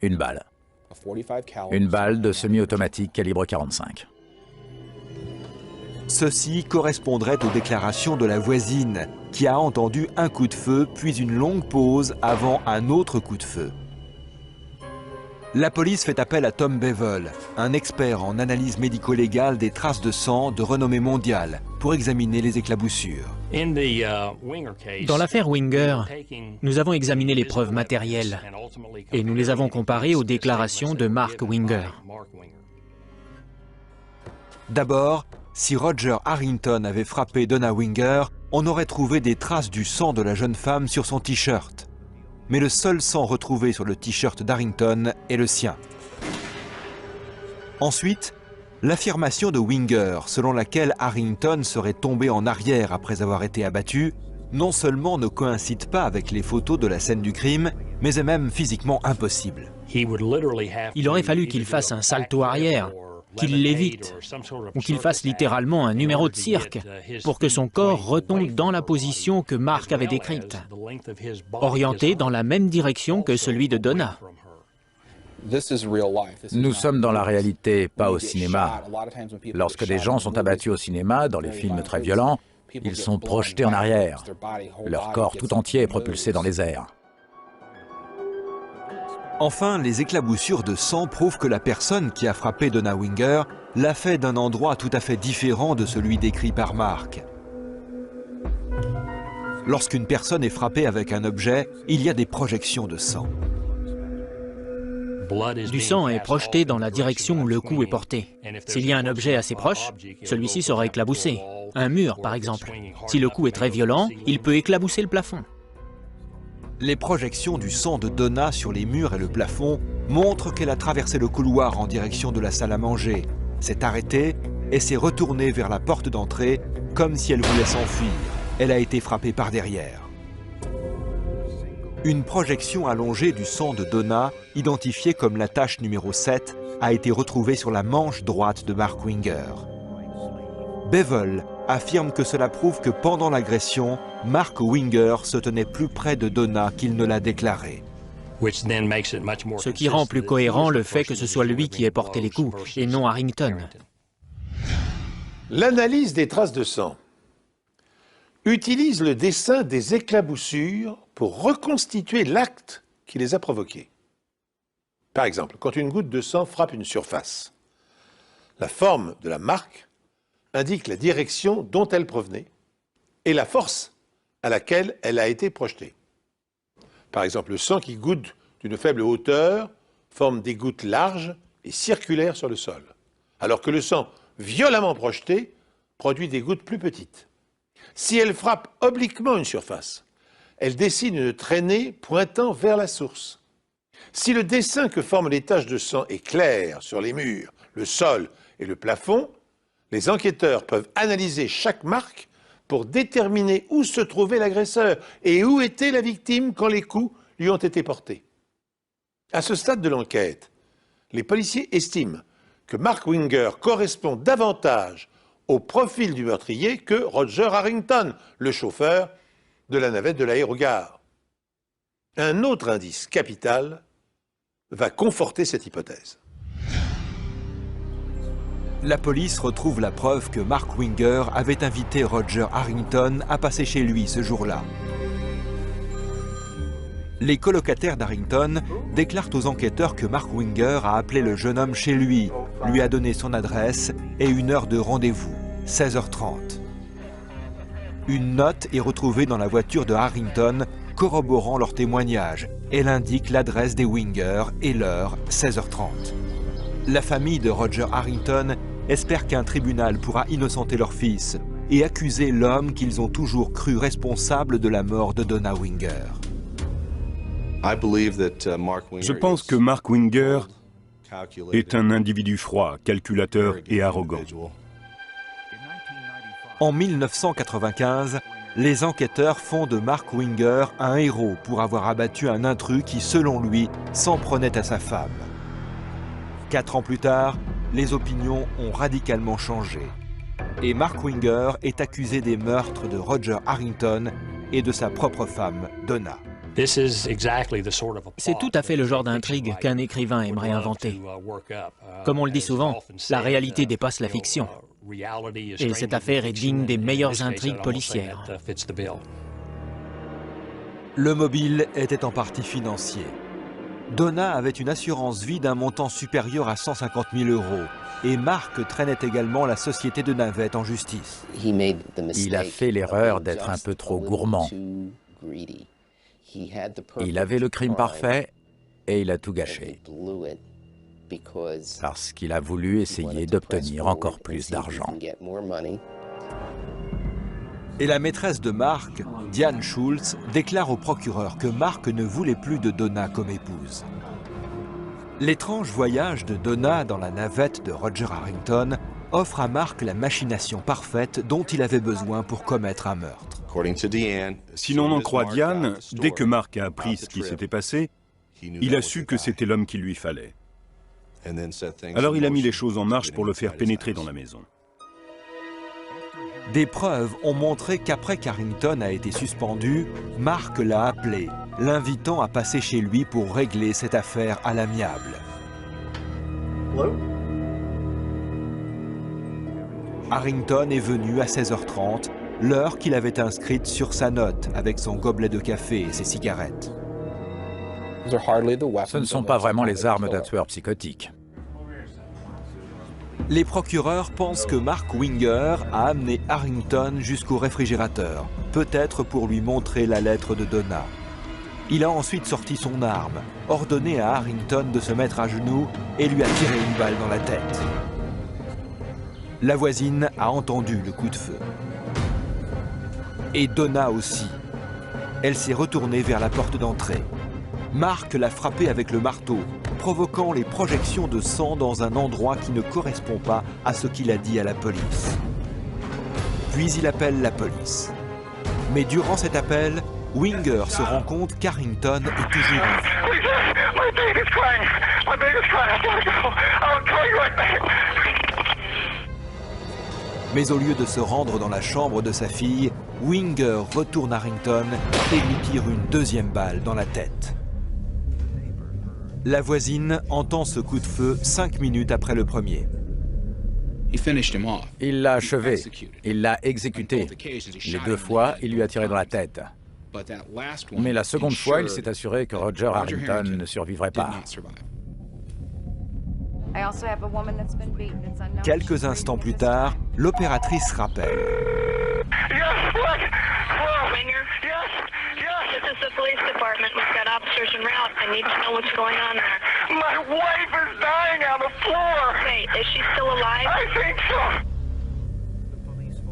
Une balle. Une balle de semi-automatique calibre 45. Ceci correspondrait aux déclarations de la voisine, qui a entendu un coup de feu, puis une longue pause avant un autre coup de feu. La police fait appel à Tom Bevel, un expert en analyse médico-légale des traces de sang de renommée mondiale, pour examiner les éclaboussures. Dans l'affaire Winger, nous avons examiné les preuves matérielles et nous les avons comparées aux déclarations de Mark Winger. D'abord, si Roger Harrington avait frappé Donna Winger, on aurait trouvé des traces du sang de la jeune femme sur son t-shirt. Mais le seul sang retrouvé sur le t-shirt d'Harrington est le sien. Ensuite, l'affirmation de Winger, selon laquelle Harrington serait tombé en arrière après avoir été abattu, non seulement ne coïncide pas avec les photos de la scène du crime, mais est même physiquement impossible. Il aurait fallu qu'il fasse un salto arrière, qu'il l'évite, ou qu'il fasse littéralement un numéro de cirque pour que son corps retombe dans la position que Mark avait décrite, orienté dans la même direction que celui de Donna. Nous sommes dans la réalité, pas au cinéma. Lorsque des gens sont abattus au cinéma, dans les films très violents, ils sont projetés en arrière. Leur corps tout entier est propulsé dans les airs. Enfin, les éclaboussures de sang prouvent que la personne qui a frappé Donna Winger l'a fait d'un endroit tout à fait différent de celui décrit par Mark. Lorsqu'une personne est frappée avec un objet, il y a des projections de sang. Du sang est projeté dans la direction où le coup est porté. S'il y a un objet assez proche, celui-ci sera éclaboussé. Un mur, par exemple. Si le coup est très violent, il peut éclabousser le plafond. Les projections du sang de Donna sur les murs et le plafond montrent qu'elle a traversé le couloir en direction de la salle à manger, s'est arrêtée et s'est retournée vers la porte d'entrée comme si elle voulait s'enfuir. Elle a été frappée par derrière. Une projection allongée du sang de Donna, identifiée comme la tache numéro 7, a été retrouvée sur la manche droite de Mark Winger. Bevel affirme que cela prouve que pendant l'agression, Mark Winger se tenait plus près de Donna qu'il ne l'a déclaré. Ce qui rend plus cohérent le fait que ce soit lui qui ait porté les coups, et non Harrington. L'analyse des traces de sang. utilisent le dessin des éclaboussures pour reconstituer l'acte qui les a provoqués. Par exemple, quand une goutte de sang frappe une surface, la forme de la marque indique la direction dont elle provenait et la force à laquelle elle a été projetée. Par exemple, le sang qui goutte d'une faible hauteur forme des gouttes larges et circulaires sur le sol, alors que le sang violemment projeté produit des gouttes plus petites. Si elle frappe obliquement une surface, elle dessine une traînée pointant vers la source. Si le dessin que forment les taches de sang est clair sur les murs, le sol et le plafond, les enquêteurs peuvent analyser chaque marque pour déterminer où se trouvait l'agresseur et où était la victime quand les coups lui ont été portés. À ce stade de l'enquête, les policiers estiment que Mark Winger correspond davantage au profil du meurtrier que Roger Harrington, le chauffeur de la navette de l'aérogare. Un autre indice capital va conforter cette hypothèse. La police retrouve la preuve que Mark Winger avait invité Roger Harrington à passer chez lui ce jour-là. Les colocataires d'Harrington déclarent aux enquêteurs que Mark Winger a appelé le jeune homme chez lui, lui a donné son adresse et une heure de rendez-vous, 16h30. Une note est retrouvée dans la voiture de Harrington, corroborant leur témoignage. Elle indique l'adresse des Winger et l'heure, 16h30. La famille de Roger Harrington espère qu'un tribunal pourra innocenter leur fils et accuser l'homme qu'ils ont toujours cru responsable de la mort de Donna Winger. Je pense que Mark Winger est un individu froid, calculateur et arrogant. En 1995, les enquêteurs font de Mark Winger un héros pour avoir abattu un intrus qui, selon lui, s'en prenait à sa femme. 4 ans plus tard, les opinions ont radicalement changé. Et Mark Winger est accusé des meurtres de Roger Harrington et de sa propre femme, Donna. C'est tout à fait le genre d'intrigue qu'un écrivain aimerait inventer. Comme on le dit souvent, la réalité dépasse la fiction. Et cette affaire est digne des meilleures intrigues policières. Le mobile était en partie financier. Donna avait une assurance vie d'un montant supérieur à 150 000 € et Mark traînait également la société de navette en justice. Il a fait l'erreur d'être un peu trop gourmand. Il avait le crime parfait et il a tout gâché. Parce qu'il a voulu essayer d'obtenir encore plus d'argent. Et la maîtresse de Mark, Diane Schultz, déclare au procureur que Mark ne voulait plus de Donna comme épouse. L'étrange voyage de Donna dans la navette de Roger Harrington offre à Mark la machination parfaite dont il avait besoin pour commettre un meurtre. Si l'on en croit Diane, dès que Mark a appris ce qui s'était passé, il a su que c'était l'homme qu'il lui fallait. Alors il a mis les choses en marche pour le faire pénétrer dans la maison. Des preuves ont montré qu'après qu'Harrington a été suspendu, Mark l'a appelé, l'invitant à passer chez lui pour régler cette affaire à l'amiable. Harrington est venu à 16h30, l'heure qu'il avait inscrite sur sa note avec son gobelet de café et ses cigarettes. Ce ne sont pas vraiment les armes d'un tueur psychotique. Les procureurs pensent que Mark Winger a amené Harrington jusqu'au réfrigérateur, peut-être pour lui montrer la lettre de Donna. Il a ensuite sorti son arme, ordonné à Harrington de se mettre à genoux et lui a tiré une balle dans la tête. La voisine a entendu le coup de feu. Et Donna aussi. Elle s'est retournée vers la porte d'entrée. Mark l'a frappé avec le marteau, provoquant les projections de sang dans un endroit qui ne correspond pas à ce qu'il a dit à la police. Puis il appelle la police. Mais durant cet appel, Winger se rend compte qu'Harrington est toujours en vie. Mais au lieu de se rendre dans la chambre de sa fille, Winger retourne Harrington et lui tire une deuxième balle dans la tête. La voisine entend ce coup de feu 5 minutes après le premier. Il l'a achevé, il l'a exécuté. Les 2 fois, il lui a tiré dans la tête. Mais la seconde fois, il s'est assuré que Roger Harrington ne survivrait pas. Quelques instants plus tard, l'opératrice rappelle. This is the police department. We've got officers en route. I need to know what's going on there. My wife is dying on the floor. Wait, is she still alive? I think so.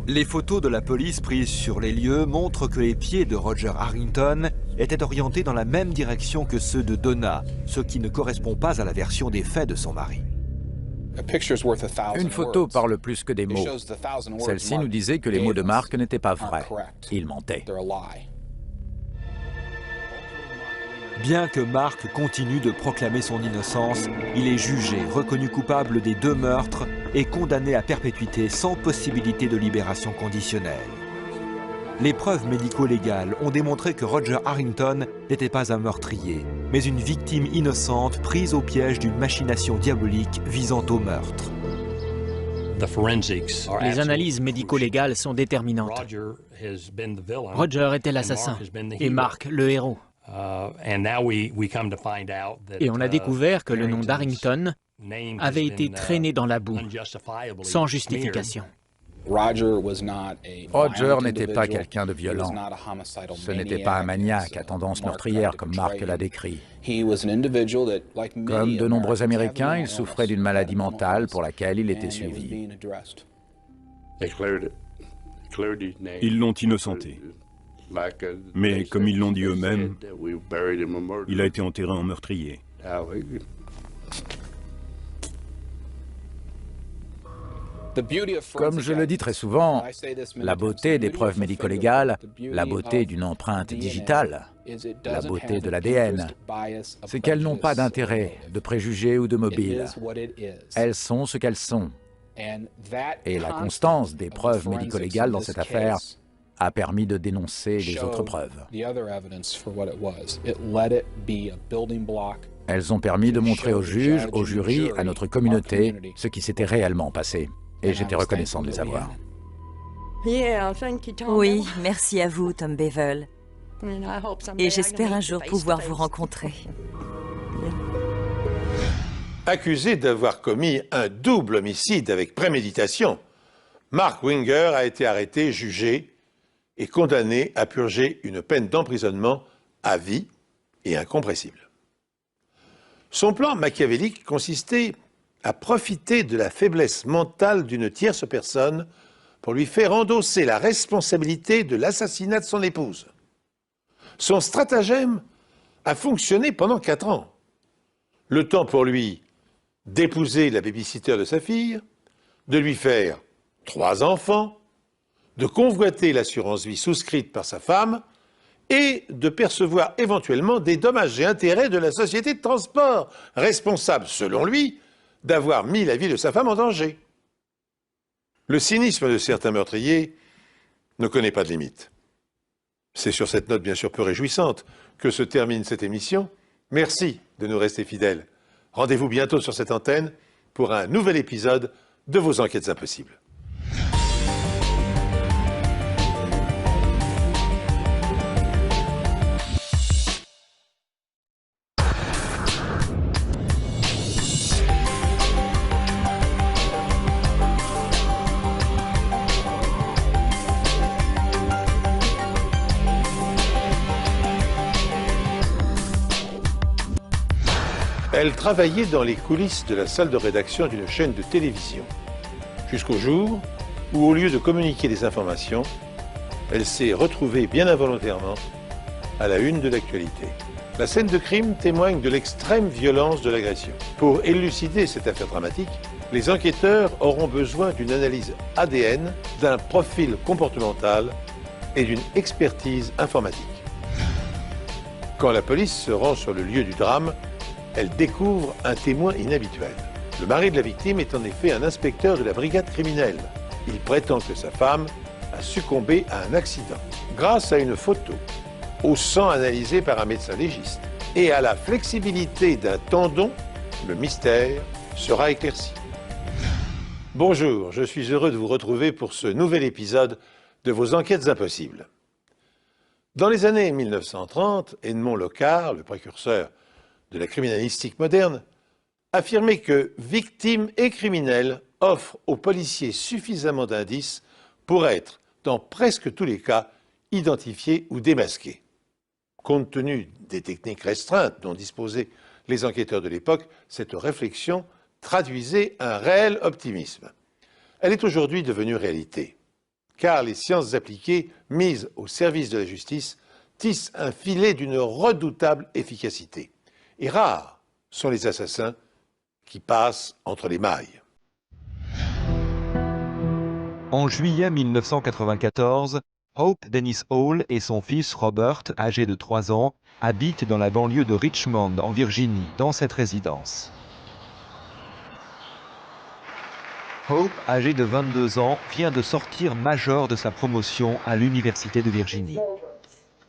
Les photos de la police prises sur les lieux montrent que les pieds de Roger Harrington étaient orientés dans la même direction que ceux de Donna, ce qui ne correspond pas à la version des faits de son mari. Une photo parle plus que des mots. Celle-ci nous disait que les mots de Mark n'étaient pas vrais. Il mentait. Bien que Mark continue de proclamer son innocence, il est jugé, reconnu coupable des 2 meurtres et condamné à perpétuité sans possibilité de libération conditionnelle. Les preuves médico-légales ont démontré que Roger Harrington n'était pas un meurtrier, mais une victime innocente prise au piège d'une machination diabolique visant au meurtre. Les analyses médico-légales sont déterminantes. Roger était l'assassin et Mark le héros. Et on a découvert que le nom d'Harrington avait été traîné dans la boue, sans justification. Roger n'était pas quelqu'un de violent. Ce n'était pas un maniaque à tendance meurtrière comme Mark l'a décrit. Comme de nombreux Américains, il souffrait d'une maladie mentale pour laquelle il était suivi. Ils l'ont innocenté. Mais comme ils l'ont dit eux-mêmes, il a été enterré en meurtrier. Comme je le dis très souvent, la beauté des preuves médico-légales, la beauté d'une empreinte digitale, la beauté de l'ADN, c'est qu'elles n'ont pas d'intérêt, de préjugés ou de mobiles. Elles sont ce qu'elles sont. Et la constance des preuves médico-légales dans cette affaire a permis de dénoncer les autres preuves. Elles ont permis de montrer aux juges, aux jurys, à notre communauté, ce qui s'était réellement passé. Et j'étais reconnaissant de les avoir. Oui, merci à vous, Tom Bevel. Et j'espère un jour pouvoir vous rencontrer. Accusé d'avoir commis un double homicide avec préméditation, Mark Winger a été arrêté, jugé et condamné à purger une peine d'emprisonnement à vie et incompressible. Son plan machiavélique consistait à profiter de la faiblesse mentale d'une tierce personne pour lui faire endosser la responsabilité de l'assassinat de son épouse. Son stratagème a fonctionné pendant 4 ans. Le temps pour lui d'épouser la babysitter de sa fille, de lui faire 3 enfants, de convoiter l'assurance vie souscrite par sa femme et de percevoir éventuellement des dommages et intérêts de la société de transport, responsable, selon lui, d'avoir mis la vie de sa femme en danger. Le cynisme de certains meurtriers ne connaît pas de limite. C'est sur cette note bien sûr peu réjouissante que se termine cette émission. Merci de nous rester fidèles. Rendez-vous bientôt sur cette antenne pour un nouvel épisode de vos Enquêtes Impossibles. Elle travaillait dans les coulisses de la salle de rédaction d'une chaîne de télévision, jusqu'au jour où, au lieu de communiquer des informations, elle s'est retrouvée bien involontairement à la une de l'actualité. La scène de crime témoigne de l'extrême violence de l'agression. Pour élucider cette affaire dramatique, les enquêteurs auront besoin d'une analyse ADN, d'un profil comportemental et d'une expertise informatique. Quand la police se rend sur le lieu du drame, elle découvre un témoin inhabituel. Le mari de la victime est en effet un inspecteur de la brigade criminelle. Il prétend que sa femme a succombé à un accident. Grâce à une photo, au sang analysé par un médecin légiste et à la flexibilité d'un tendon, le mystère sera éclairci. Bonjour, je suis heureux de vous retrouver pour ce nouvel épisode de vos Enquêtes impossibles. Dans les années 1930, Edmond Locard, le précurseur de la criminalistique moderne, affirmait que victimes et criminels offrent aux policiers suffisamment d'indices pour être, dans presque tous les cas, identifiés ou démasqués. Compte tenu des techniques restreintes dont disposaient les enquêteurs de l'époque, cette réflexion traduisait un réel optimisme. Elle est aujourd'hui devenue réalité, car les sciences appliquées, mises au service de la justice, tissent un filet d'une redoutable efficacité. Et rares sont les assassins qui passent entre les mailles. En juillet 1994, Hope Dennis Hall et son fils Robert, âgé de 3 ans, habitent dans la banlieue de Richmond, en Virginie, dans cette résidence. Hope, âgée de 22 ans, vient de sortir major de sa promotion à l'Université de Virginie.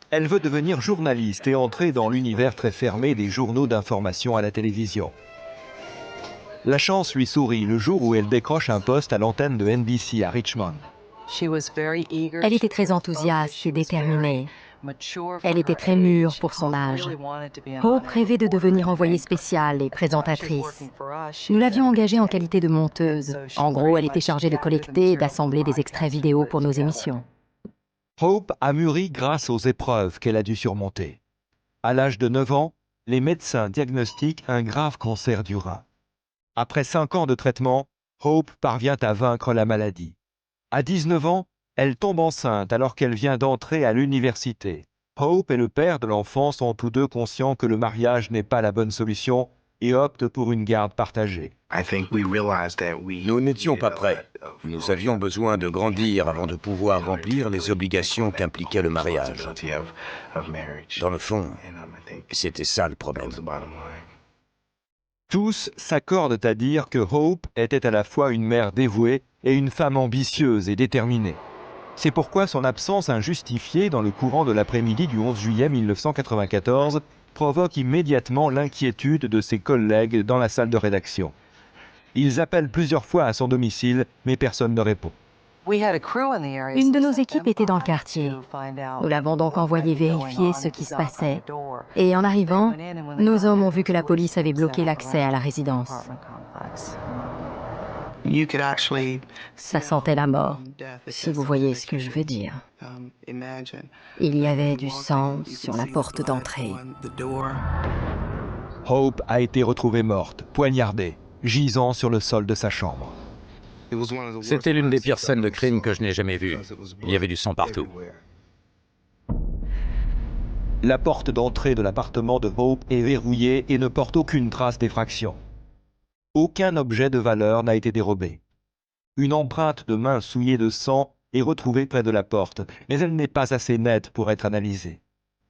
Elle veut devenir journaliste et entrer dans l'univers très fermé des journaux d'information à la télévision. La chance lui sourit le jour où elle décroche un poste à l'antenne de NBC à Richmond. Elle était très enthousiaste et déterminée. Elle était très mûre pour son âge. Hope rêvait de devenir envoyée spéciale et présentatrice. Nous l'avions engagée en qualité de monteuse. En gros, elle était chargée de collecter et d'assembler des extraits vidéo pour nos émissions. Hope a mûri grâce aux épreuves qu'elle a dû surmonter. À l'âge de 9 ans, les médecins diagnostiquent un grave cancer du rein. Après 5 ans de traitement, Hope parvient à vaincre la maladie. À 19 ans, elle tombe enceinte alors qu'elle vient d'entrer à l'université. Hope et le père de l'enfant sont tous deux conscients que le mariage n'est pas la bonne solution et optent pour une garde partagée. Nous n'étions pas prêts. Nous avions besoin de grandir avant de pouvoir remplir les obligations qu'impliquait le mariage. Dans le fond, c'était ça le problème. Tous s'accordent à dire que Hope était à la fois une mère dévouée et une femme ambitieuse et déterminée. C'est pourquoi son absence injustifiée dans le courant de l'après-midi du 11 juillet 1994 provoque immédiatement l'inquiétude de ses collègues dans la salle de rédaction. Ils appellent plusieurs fois à son domicile, mais personne ne répond. Une de nos équipes était dans le quartier. Nous l'avons donc envoyé vérifier ce qui se passait. Et en arrivant, nos hommes ont vu que la police avait bloqué l'accès à la résidence. Ça sentait la mort, si vous voyez ce que je veux dire. Il y avait du sang sur la porte d'entrée. Hope a été retrouvée morte, poignardée, gisant sur le sol de sa chambre. C'était l'une des pires scènes de crime que je n'ai jamais vues. Il y avait du sang partout. La porte d'entrée de l'appartement de Hope est verrouillée et ne porte aucune trace d'effraction. Aucun objet de valeur n'a été dérobé. Une empreinte de main souillée de sang est retrouvée près de la porte, mais elle n'est pas assez nette pour être analysée.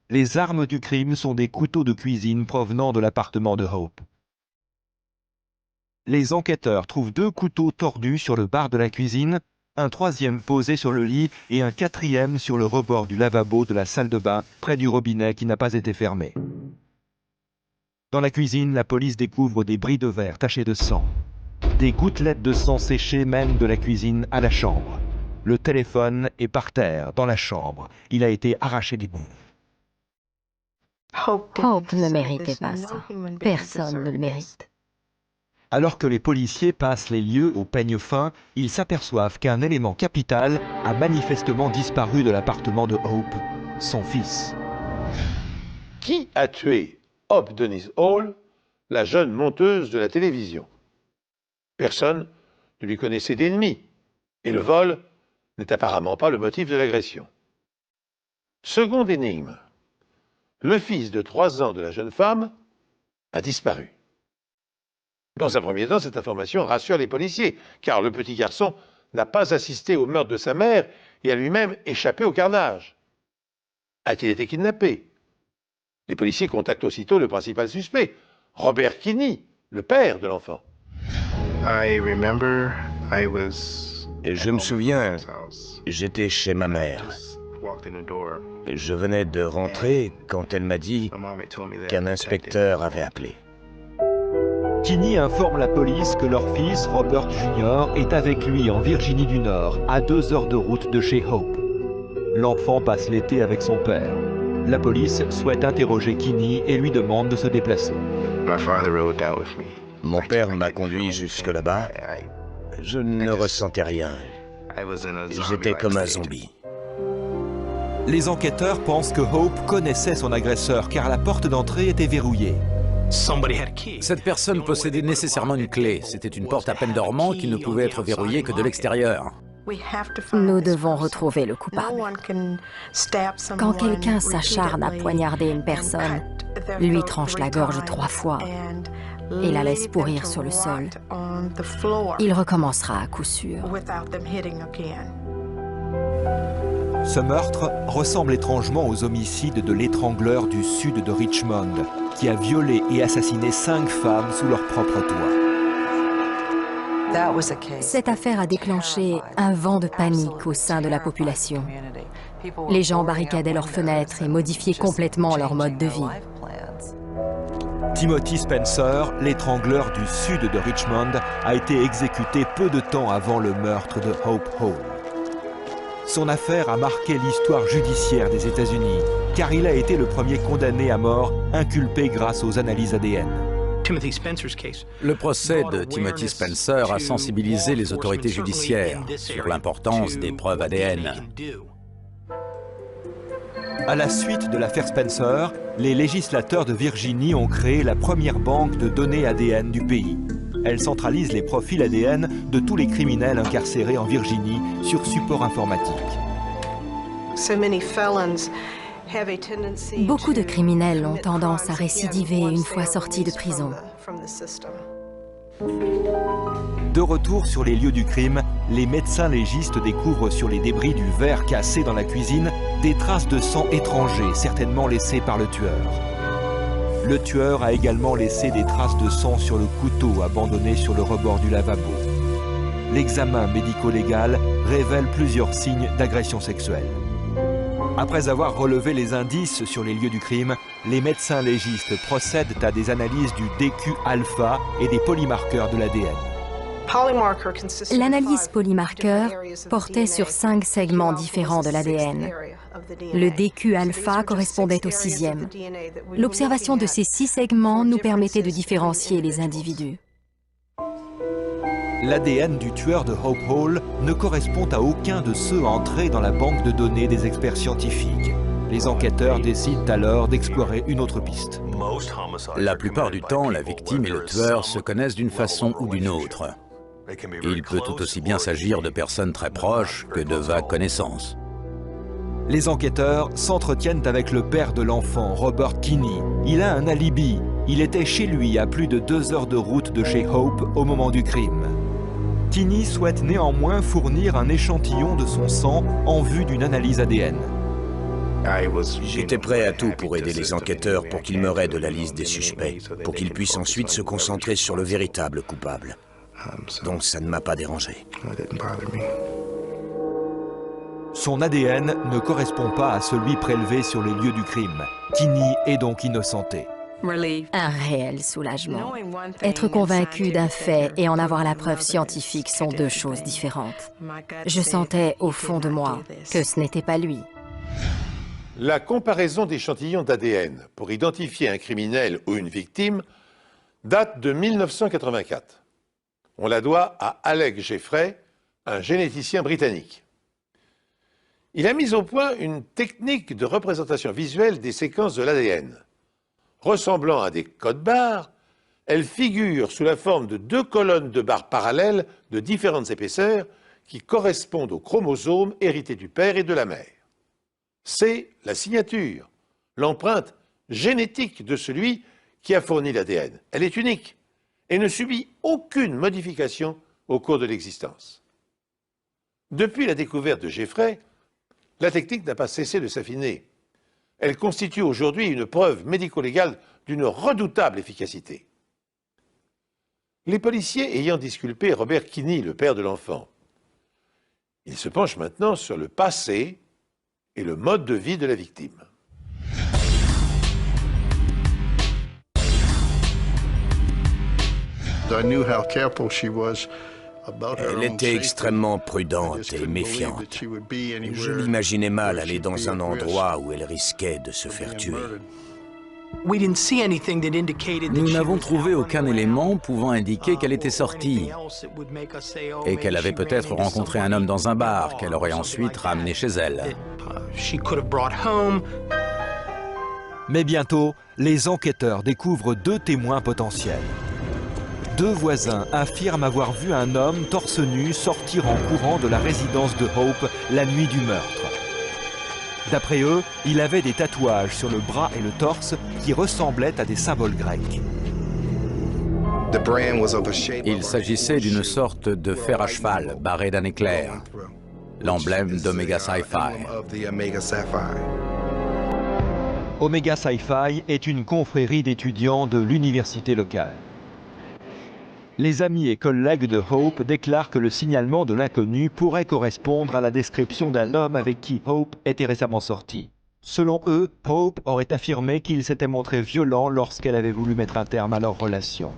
Les armes du crime sont des couteaux de cuisine provenant de l'appartement de Hope. Les enquêteurs trouvent 2 couteaux tordus sur le bar de la cuisine, un 3e posé sur le lit et un 4e sur le rebord du lavabo de la salle de bain, près du robinet qui n'a pas été fermé. Dans la cuisine, la police découvre des bris de verre tachés de sang. Des gouttelettes de sang séché mènent de la cuisine à la chambre. Le téléphone est par terre, dans la chambre. Il a été arraché des bouts. Hope ne méritait pas ça. Personne ne le mérite. Alors que les policiers passent les lieux au peigne fin, ils s'aperçoivent qu'un élément capital a manifestement disparu de l'appartement de Hope, son fils. Qui a tué Hope Dennis Hall, la jeune monteuse de la télévision? Personne ne lui connaissait d'ennemi, et le vol n'est apparemment pas le motif de l'agression. Seconde énigme, le fils de 3 ans de la jeune femme a disparu. Dans un premier temps, cette information rassure les policiers, car le petit garçon n'a pas assisté au meurtre de sa mère et a lui-même échappé au carnage. A-t-il été kidnappé? Les policiers contactent aussitôt le principal suspect, Robert Kinney, le père de l'enfant. Je me souviens, j'étais chez ma mère. Je venais de rentrer quand elle m'a dit qu'un inspecteur avait appelé. Kinney informe la police que leur fils, Robert Jr., est avec lui en Virginie du Nord, à 2 heures de route de chez Hope. L'enfant passe l'été avec son père. La police souhaite interroger Kinney et lui demande de se déplacer. Mon père m'a conduit jusque là-bas. Je ne ressentais rien. J'étais comme un zombie. Les enquêteurs pensent que Hope connaissait son agresseur car la porte d'entrée était verrouillée. Cette personne possédait nécessairement une clé. C'était une porte à peine dormant qui ne pouvait être verrouillée que de l'extérieur. Nous devons retrouver le coupable. Quand quelqu'un s'acharne à poignarder une personne, lui tranche la gorge 3 fois et la laisse pourrir sur le sol, il recommencera à coup sûr. Ce meurtre ressemble étrangement aux homicides de l'étrangleur du sud de Richmond, qui a violé et assassiné 5 femmes sous leur propre toit. Cette affaire a déclenché un vent de panique au sein de la population. Les gens barricadaient leurs fenêtres et modifiaient complètement leur mode de vie. Timothy Spencer, l'étrangleur du sud de Richmond, a été exécuté peu de temps avant le meurtre de Hope Hall. Son affaire a marqué l'histoire judiciaire des États-Unis, car il a été le premier condamné à mort, inculpé grâce aux analyses ADN. Le procès de Timothy Spencer a sensibilisé les autorités judiciaires sur l'importance des preuves ADN. À la suite de l'affaire Spencer, les législateurs de Virginie ont créé la première banque de données ADN du pays. Elle centralise les profils ADN de tous les criminels incarcérés en Virginie sur support informatique. Beaucoup de criminels ont tendance à récidiver une fois sortis de prison. De retour sur les lieux du crime, les médecins légistes découvrent sur les débris du verre cassé dans la cuisine des traces de sang étranger, certainement laissées par le tueur. Le tueur a également laissé des traces de sang sur le couteau abandonné sur le rebord du lavabo. L'examen médico-légal révèle plusieurs signes d'agression sexuelle. Après avoir relevé les indices sur les lieux du crime, les médecins légistes procèdent à des analyses du DQ-alpha et des polymarqueurs de l'ADN. L'analyse polymarqueur portait sur 5 segments différents de l'ADN. Le DQ-alpha correspondait au 6e. L'observation de ces 6 segments nous permettait de différencier les individus. L'ADN du tueur de Hope Hall ne correspond à aucun de ceux entrés dans la banque de données des experts scientifiques. Les enquêteurs décident alors d'explorer une autre piste. La plupart du temps, la victime et le tueur se connaissent d'une façon ou d'une autre. Il peut tout aussi bien s'agir de personnes très proches que de vagues connaissances. Les enquêteurs s'entretiennent avec le père de l'enfant, Robert Kinney. Il a un alibi. Il était chez lui à plus de 2 heures de route de chez Hope au moment du crime. Kinney souhaite néanmoins fournir un échantillon de son sang en vue d'une analyse ADN. J'étais prêt à tout pour aider les enquêteurs pour qu'ils me raient de la liste des suspects, pour qu'ils puissent ensuite se concentrer sur le véritable coupable. Donc ça ne m'a pas dérangé. Son ADN ne correspond pas à celui prélevé sur les lieux du crime. Kinney est donc innocenté. Un réel soulagement. Être convaincu d'un fait et en avoir la preuve scientifique sont 2 choses différentes. Je sentais au fond de moi que ce n'était pas lui. La comparaison d'échantillons d'ADN pour identifier un criminel ou une victime date de 1984. On la doit à Alec Jeffrey, un généticien britannique. Il a mis au point une technique de représentation visuelle des séquences de l'ADN. Ressemblant à des codes-barres, elles figurent sous la forme de 2 colonnes de barres parallèles de différentes épaisseurs qui correspondent aux chromosomes hérités du père et de la mère. C'est la signature, l'empreinte génétique de celui qui a fourni l'ADN. Elle est unique et ne subit aucune modification au cours de l'existence. Depuis la découverte de Jeffrey, la technique n'a pas cessé de s'affiner. Elle constitue aujourd'hui une preuve médico-légale d'une redoutable efficacité. Les policiers ayant disculpé Robert Kinney, le père de l'enfant, ils se penchent maintenant sur le passé et le mode de vie de la victime. Elle était extrêmement prudente et méfiante. Je l'imaginais mal aller dans un endroit où elle risquait de se faire tuer. Nous n'avons trouvé aucun élément pouvant indiquer qu'elle était sortie et qu'elle avait peut-être rencontré un homme dans un bar qu'elle aurait ensuite ramené chez elle. Mais bientôt, les enquêteurs découvrent deux témoins potentiels. Deux voisins affirment avoir vu un homme torse nu sortir en courant de la résidence de Hope la nuit du meurtre. D'après eux, il avait des tatouages sur le bras et le torse qui ressemblaient à des symboles grecs. Il s'agissait d'une sorte de fer à cheval barré d'un éclair, l'emblème d'Omega Sci-Fi. Omega Sci-Fi est une confrérie d'étudiants de l'université locale. Les amis et collègues de Hope déclarent que le signalement de l'inconnu pourrait correspondre à la description d'un homme avec qui Hope était récemment sorti. Selon eux, Hope aurait affirmé qu'il s'était montré violent lorsqu'elle avait voulu mettre un terme à leur relation.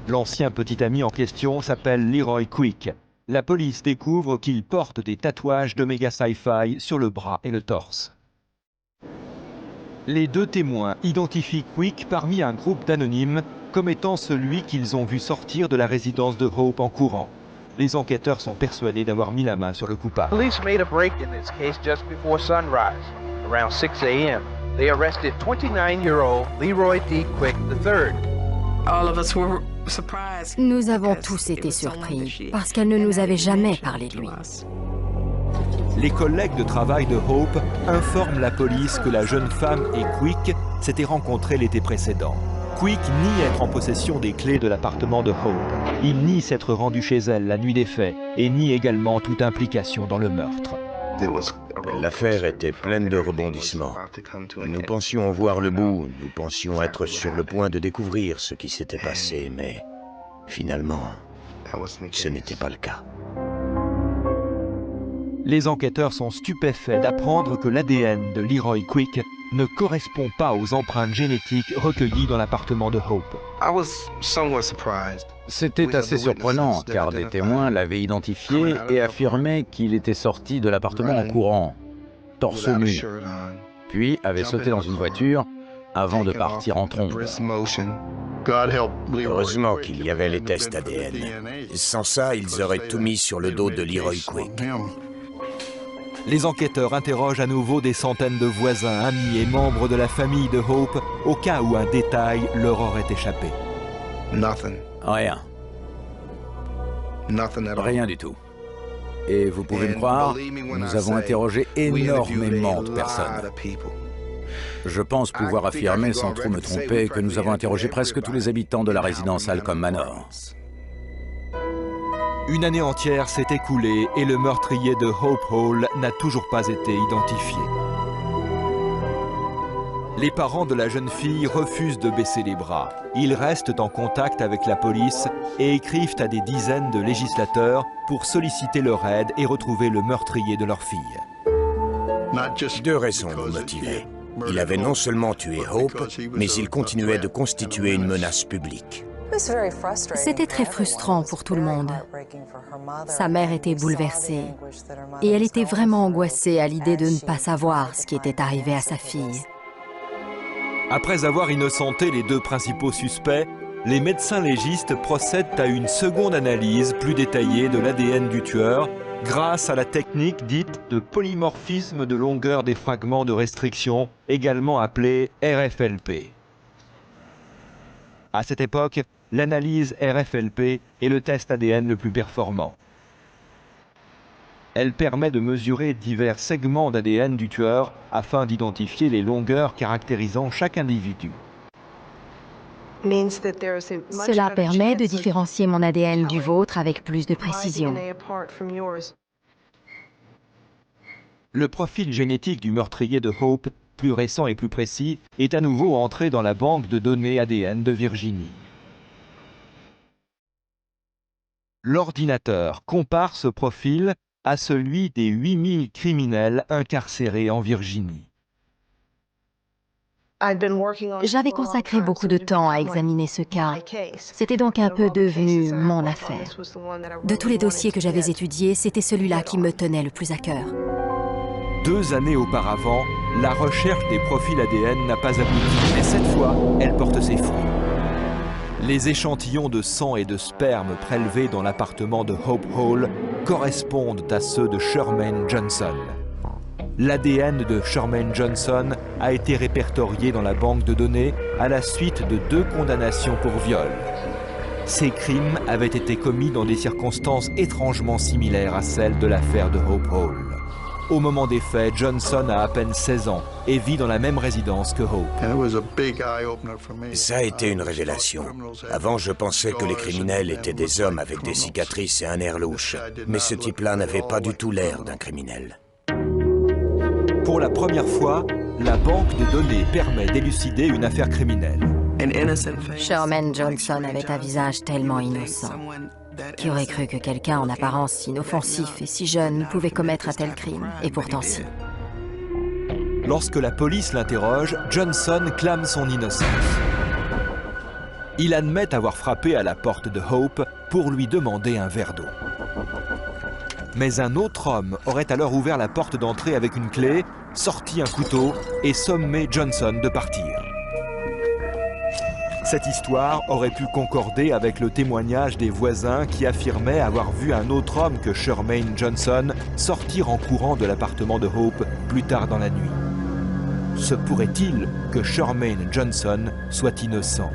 L'ancien petit ami en question s'appelle Leroy Quick. La police découvre qu'il porte des tatouages d'Omega Sci-Fi sur le bras et le torse. Les deux témoins identifient Quick parmi un groupe d'anonymes comme étant celui qu'ils ont vu sortir de la résidence de Hope en courant. Les enquêteurs sont persuadés d'avoir mis la main sur le coupable. Police made a break in this case just before sunrise. Around 6 a.m., they arrested 29-year-old Leroy D. Quick III. Nous avons tous été surpris parce qu'elle ne nous avait jamais parlé de lui. Les collègues de travail de Hope informent la police que la jeune femme et Quick s'étaient rencontrés l'été précédent. Quick nie être en possession des clés de l'appartement de Hope. Il nie s'être rendu chez elle la nuit des faits et nie également toute implication dans le meurtre. L'affaire était pleine de rebondissements. Nous pensions voir le bout, nous pensions être sur le point de découvrir ce qui s'était passé, mais finalement, ce n'était pas le cas. Les enquêteurs sont stupéfaits d'apprendre que l'ADN de Leroy Quick ne correspond pas aux empreintes génétiques recueillies dans l'appartement de Hope. C'était assez surprenant car des témoins l'avaient identifié et affirmaient qu'il était sorti de l'appartement en courant, torse nu, puis avait sauté dans une voiture avant de partir en trombe. Heureusement qu'il y avait les tests ADN. Sans ça, ils auraient tout mis sur le dos de Leroy Quick. Les enquêteurs interrogent à nouveau des centaines de voisins, amis et membres de la famille de Hope au cas où un détail leur aurait échappé. Rien. Rien du tout. Et vous pouvez me croire, nous avons interrogé énormément de personnes. Je pense pouvoir affirmer sans trop me tromper que nous avons interrogé presque tous les habitants de la résidence Halcombe Manor. Une année entière s'est écoulée et le meurtrier de Hope Hall n'a toujours pas été identifié. Les parents de la jeune fille refusent de baisser les bras. Ils restent en contact avec la police et écrivent à des dizaines de législateurs pour solliciter leur aide et retrouver le meurtrier de leur fille. Deux raisons nous motivaient. Il avait non seulement tué Hope, mais il continuait de constituer une menace publique. C'était très frustrant pour tout le monde. Sa mère était bouleversée et elle était vraiment angoissée à l'idée de ne pas savoir ce qui était arrivé à sa fille. Après avoir innocenté les deux principaux suspects, les médecins légistes procèdent à une seconde analyse plus détaillée de l'ADN du tueur grâce à la technique dite de polymorphisme de longueur des fragments de restriction, également appelée RFLP. À cette époque, l'analyse RFLP est le test ADN le plus performant. Elle permet de mesurer divers segments d'ADN du tueur afin d'identifier les longueurs caractérisant chaque individu. Cela permet de différencier mon ADN du vôtre avec plus de précision. Le profil génétique du meurtrier de Hope, plus récent et plus précis, est à nouveau entré dans la banque de données ADN de Virginie. L'ordinateur compare ce profil à celui des 8000 criminels incarcérés en Virginie. J'avais consacré beaucoup de temps à examiner ce cas. C'était donc un peu devenu mon affaire. De tous les dossiers que j'avais étudiés, c'était celui-là qui me tenait le plus à cœur. 2 années auparavant, la recherche des profils ADN n'a pas abouti, mais cette fois, elle porte ses fruits. Les échantillons de sang et de sperme prélevés dans l'appartement de Hope Hall correspondent à ceux de Shermaine Johnson. L'ADN de Shermaine Johnson a été répertorié dans la banque de données à la suite de 2 condamnations pour viol. Ces crimes avaient été commis dans des circonstances étrangement similaires à celles de l'affaire de Hope Hall. Au moment des faits, Johnson a à peine 16 ans et vit dans la même résidence que Hope. Ça a été une révélation. Avant, je pensais que les criminels étaient des hommes avec des cicatrices et un air louche. Mais ce type-là n'avait pas du tout l'air d'un criminel. Pour la première fois, la banque de données permet d'élucider une affaire criminelle. Shermaine Johnson avait un visage tellement innocent. Qui aurait cru que quelqu'un en apparence inoffensif et si jeune pouvait commettre un tel crime, et pourtant si. Lorsque la police l'interroge, Johnson clame son innocence. Il admet avoir frappé à la porte de Hope pour lui demander un verre d'eau. Mais un autre homme aurait alors ouvert la porte d'entrée avec une clé, sorti un couteau et sommé Johnson de partir. Cette histoire aurait pu concorder avec le témoignage des voisins qui affirmaient avoir vu un autre homme que Shermaine Johnson sortir en courant de l'appartement de Hope plus tard dans la nuit. Se pourrait-il que Shermaine Johnson soit innocent?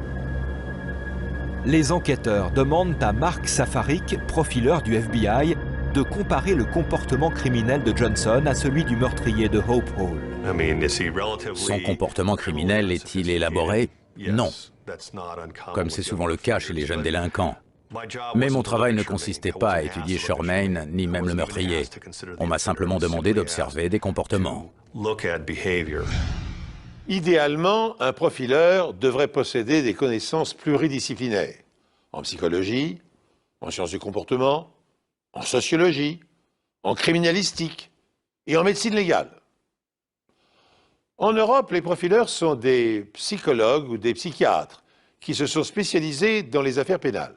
Les enquêteurs demandent à Mark Safarik, profileur du FBI, de comparer le comportement criminel de Johnson à celui du meurtrier de Hope Hall. Son comportement criminel est-il élaboré? Non. Comme c'est souvent le cas chez les jeunes délinquants. Mais mon travail ne consistait pas à étudier Shermaine, ni même le meurtrier. On m'a simplement demandé d'observer des comportements. Idéalement, un profileur devrait posséder des connaissances pluridisciplinaires. En psychologie, en sciences du comportement, en sociologie, en criminalistique et en médecine légale. En Europe, les profileurs sont des psychologues ou des psychiatres qui se sont spécialisés dans les affaires pénales.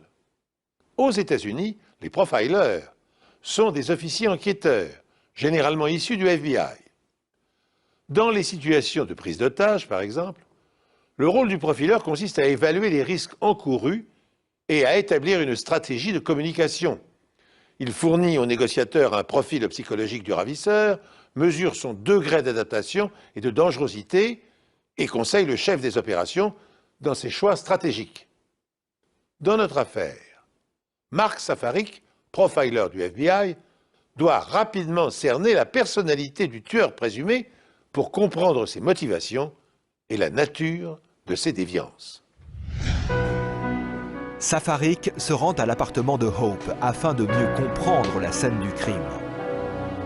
Aux États-Unis, les profilers sont des officiers enquêteurs, généralement issus du FBI. Dans les situations de prise d'otage, par exemple, le rôle du profileur consiste à évaluer les risques encourus et à établir une stratégie de communication. Il fournit au négociateur un profil psychologique du ravisseur, mesure son degré d'adaptation et de dangerosité et conseille le chef des opérations dans ses choix stratégiques. Dans notre affaire, Mark Safarik, profiler du FBI, doit rapidement cerner la personnalité du tueur présumé pour comprendre ses motivations et la nature de ses déviances. Safarik se rend à l'appartement de Hope afin de mieux comprendre la scène du crime.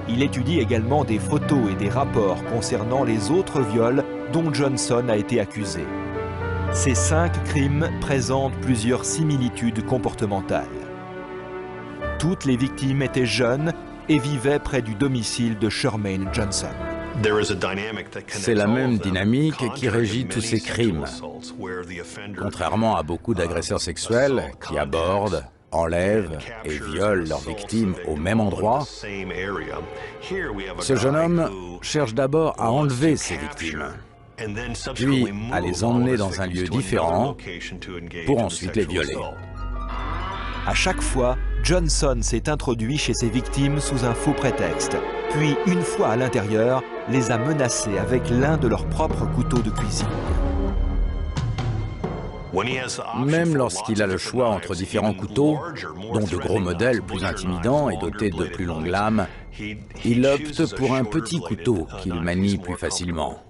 Il étudie également des photos et des rapports concernant les autres viols dont Johnson a été accusé. Ces 5 crimes présentent plusieurs similitudes comportementales. Toutes les victimes étaient jeunes et vivaient près du domicile de Shermaine Johnson. C'est la même dynamique qui régit tous ces crimes. Contrairement à beaucoup d'agresseurs sexuels qui abordent, enlèvent et violent leurs victimes au même endroit, ce jeune homme cherche d'abord à enlever ses victimes, puis à les emmener dans un lieu différent pour ensuite les violer. À chaque fois, Johnson s'est introduit chez ses victimes sous un faux prétexte, puis une fois à l'intérieur, les a menacées avec l'un de leurs propres couteaux de cuisine. Même lorsqu'il a le choix entre différents couteaux, dont de gros modèles plus intimidants et dotés de plus longues lames, il opte pour un petit couteau qu'il manie plus facilement.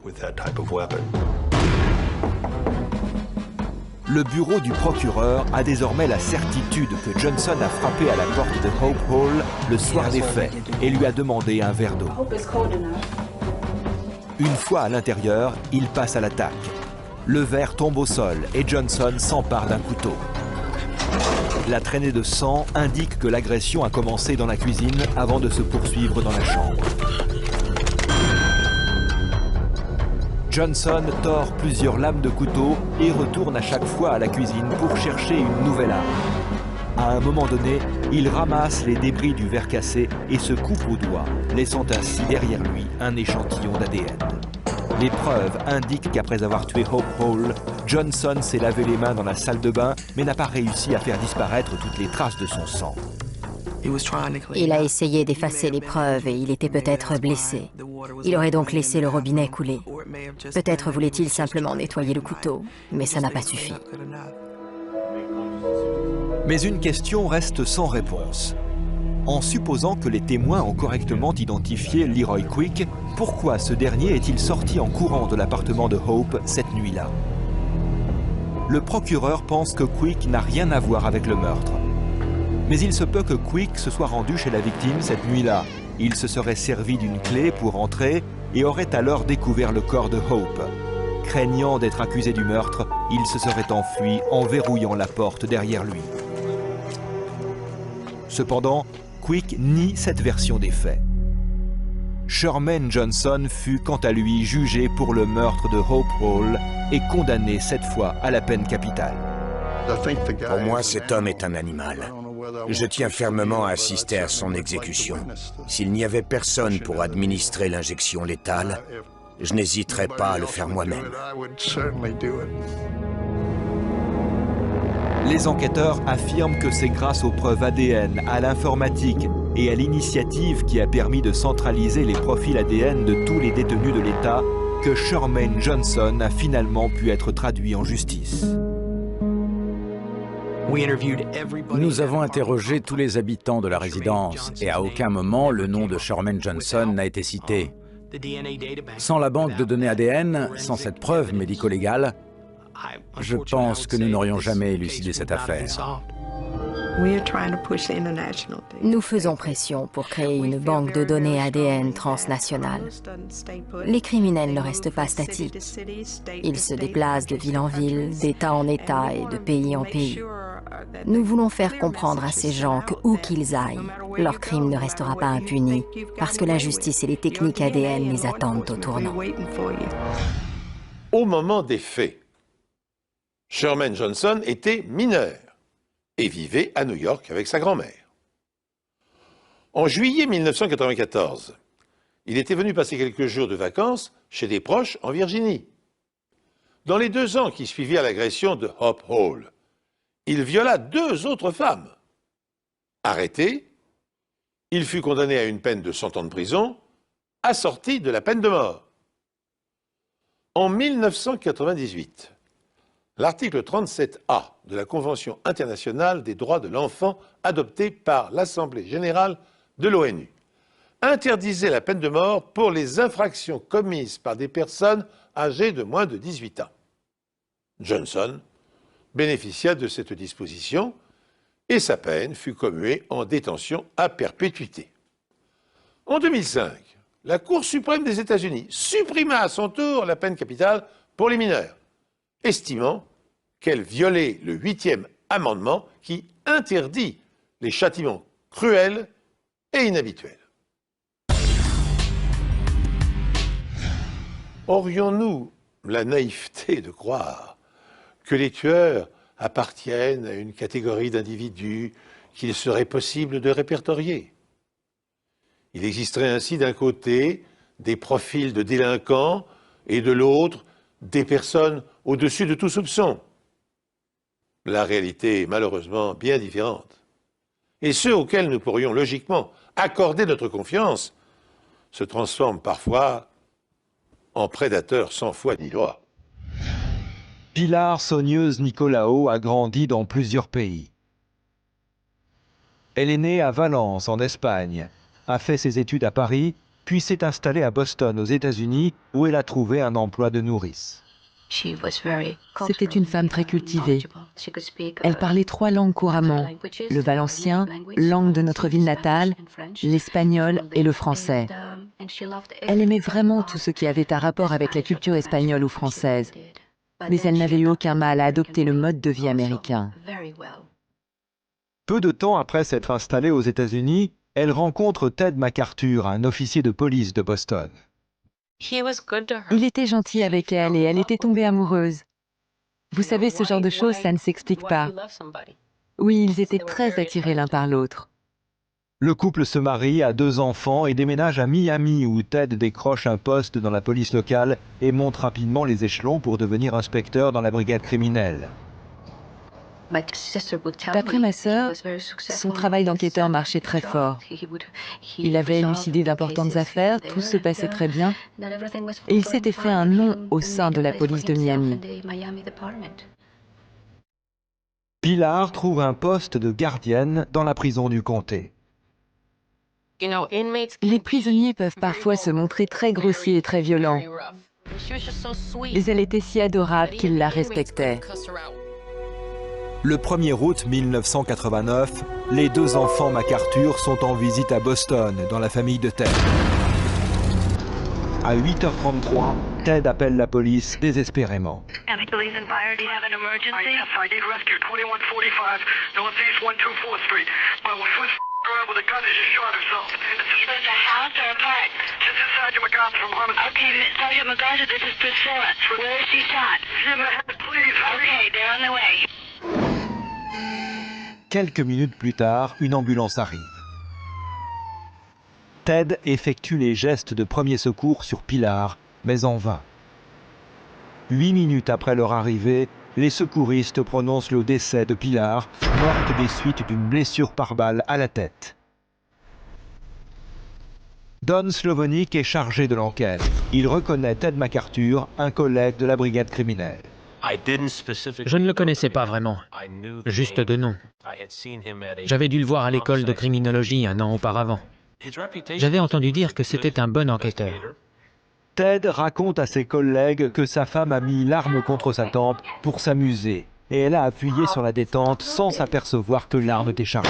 Le bureau du procureur a désormais la certitude que Johnson a frappé à la porte de Hope Hall le soir des faits et lui a demandé un verre d'eau. Une fois à l'intérieur, il passe à l'attaque. Le verre tombe au sol et Johnson s'empare d'un couteau. La traînée de sang indique que l'agression a commencé dans la cuisine avant de se poursuivre dans la chambre. Johnson tord plusieurs lames de couteau et retourne à chaque fois à la cuisine pour chercher une nouvelle arme. À un moment donné, il ramasse les débris du verre cassé et se coupe au doigt, laissant ainsi derrière lui un échantillon d'ADN. Les preuves indiquent qu'après avoir tué Hope Hall, Johnson s'est lavé les mains dans la salle de bain, mais n'a pas réussi à faire disparaître toutes les traces de son sang. Il a essayé d'effacer les preuves et il était peut-être blessé. Il aurait donc laissé le robinet couler. Peut-être voulait-il simplement nettoyer le couteau, mais ça n'a pas suffi. Mais une question reste sans réponse. En supposant que les témoins ont correctement identifié Leroy Quick, pourquoi ce dernier est-il sorti en courant de l'appartement de Hope cette nuit-là? Le procureur pense que Quick n'a rien à voir avec le meurtre. Mais il se peut que Quick se soit rendu chez la victime cette nuit-là. Il se serait servi d'une clé pour entrer et aurait alors découvert le corps de Hope. Craignant d'être accusé du meurtre, il se serait enfui en verrouillant la porte derrière lui. Cependant, Quick nie cette version des faits. Sherman Johnson fut quant à lui jugé pour le meurtre de Hope Hall et condamné cette fois à la peine capitale. Pour moi, cet homme est un animal. Je tiens fermement à assister à son exécution. S'il n'y avait personne pour administrer l'injection létale, je n'hésiterais pas à le faire moi-même. Les enquêteurs affirment que c'est grâce aux preuves ADN, à l'informatique et à l'initiative qui a permis de centraliser les profils ADN de tous les détenus de l'État que Sherman Johnson a finalement pu être traduit en justice. Nous avons interrogé tous les habitants de la résidence et à aucun moment le nom de Sherman Johnson n'a été cité. Sans la banque de données ADN, sans cette preuve médico-légale, je pense que nous n'aurions jamais élucidé cette affaire. Nous faisons pression pour créer une banque de données ADN transnationale. Les criminels ne restent pas statiques. Ils se déplacent de ville en ville, d'État en État et de pays en pays. Nous voulons faire comprendre à ces gens que où qu'ils aillent, leur crime ne restera pas impuni, parce que la justice et les techniques ADN les attendent au tournant. Au moment des faits, Sherman Johnson était mineur et vivait à New York avec sa grand-mère. En juillet 1994, il était venu passer quelques jours de vacances chez des proches en Virginie. Dans les 2 ans qui suivirent l'agression de Hope Hall, il viola 2 autres femmes. Arrêté, il fut condamné à une peine de 100 ans de prison, assortie de la peine de mort. En 1998, l'article 37A de la Convention internationale des droits de l'enfant, adoptée par l'Assemblée générale de l'ONU, interdisait la peine de mort pour les infractions commises par des personnes âgées de moins de 18 ans. Johnson bénéficia de cette disposition et sa peine fut commuée en détention à perpétuité. En 2005, la Cour suprême des États-Unis supprima à son tour la peine capitale pour les mineurs, estimant qu'elle violait le 8e amendement qui interdit les châtiments cruels et inhabituels. Aurions-nous la naïveté de croire que les tueurs appartiennent à une catégorie d'individus qu'il serait possible de répertorier? Il existerait ainsi d'un côté des profils de délinquants et de l'autre des personnes au-dessus de tout soupçon. La réalité est malheureusement bien différente. Et ceux auxquels nous pourrions logiquement accorder notre confiance se transforment parfois en prédateurs sans foi ni loi. Pilar Sogneuse Nicolao a grandi dans plusieurs pays. Elle est née à Valence, en Espagne, a fait ses études à Paris, puis s'est installée à Boston, aux États-Unis, où elle a trouvé un emploi de nourrice. C'était une femme très cultivée. Elle parlait 3 langues couramment, le valencien, langue de notre ville natale, l'espagnol et le français. Elle aimait vraiment tout ce qui avait un rapport avec la culture espagnole ou française, mais elle n'avait eu aucun mal à adopter le mode de vie américain. Peu de temps après s'être installée aux États-Unis, elle rencontre Ted MacArthur, un officier de police de Boston. Il était gentil avec elle et elle était tombée amoureuse. Vous savez, ce genre de choses, ça ne s'explique pas. Oui, ils étaient très attirés l'un par l'autre. Le couple se marie, a 2 enfants et déménage à Miami où Ted décroche un poste dans la police locale et monte rapidement les échelons pour devenir inspecteur dans la brigade criminelle. D'après ma sœur, son travail d'enquêteur marchait très fort. Il avait élucidé d'importantes affaires, tout se passait très bien, et il s'était fait un nom au sein de la police de Miami. Pilar trouve un poste de gardienne dans la prison du comté. Les prisonniers peuvent parfois se montrer très grossiers et très violents. Mais elle était si adorable qu'ils la respectaient. Le 1er août 1989, les 2 enfants MacArthur sont en visite à Boston, dans la famille de Ted. À 8h33, Ted appelle la police désespérément. Quelques minutes plus tard, une ambulance arrive. Ted effectue les gestes de premier secours sur Pilar, mais en vain. 8 minutes après leur arrivée, les secouristes prononcent le décès de Pilar, morte des suites d'une blessure par balle à la tête. Don Slovonic est chargé de l'enquête. Il reconnaît Ted MacArthur, un collègue de la brigade criminelle. Je ne le connaissais pas vraiment, juste de nom. J'avais dû le voir à l'école de criminologie 1 an auparavant. J'avais entendu dire que c'était un bon enquêteur. Ted raconte à ses collègues que sa femme a mis l'arme contre sa tempe pour s'amuser et elle a appuyé sur la détente sans s'apercevoir que l'arme était chargée.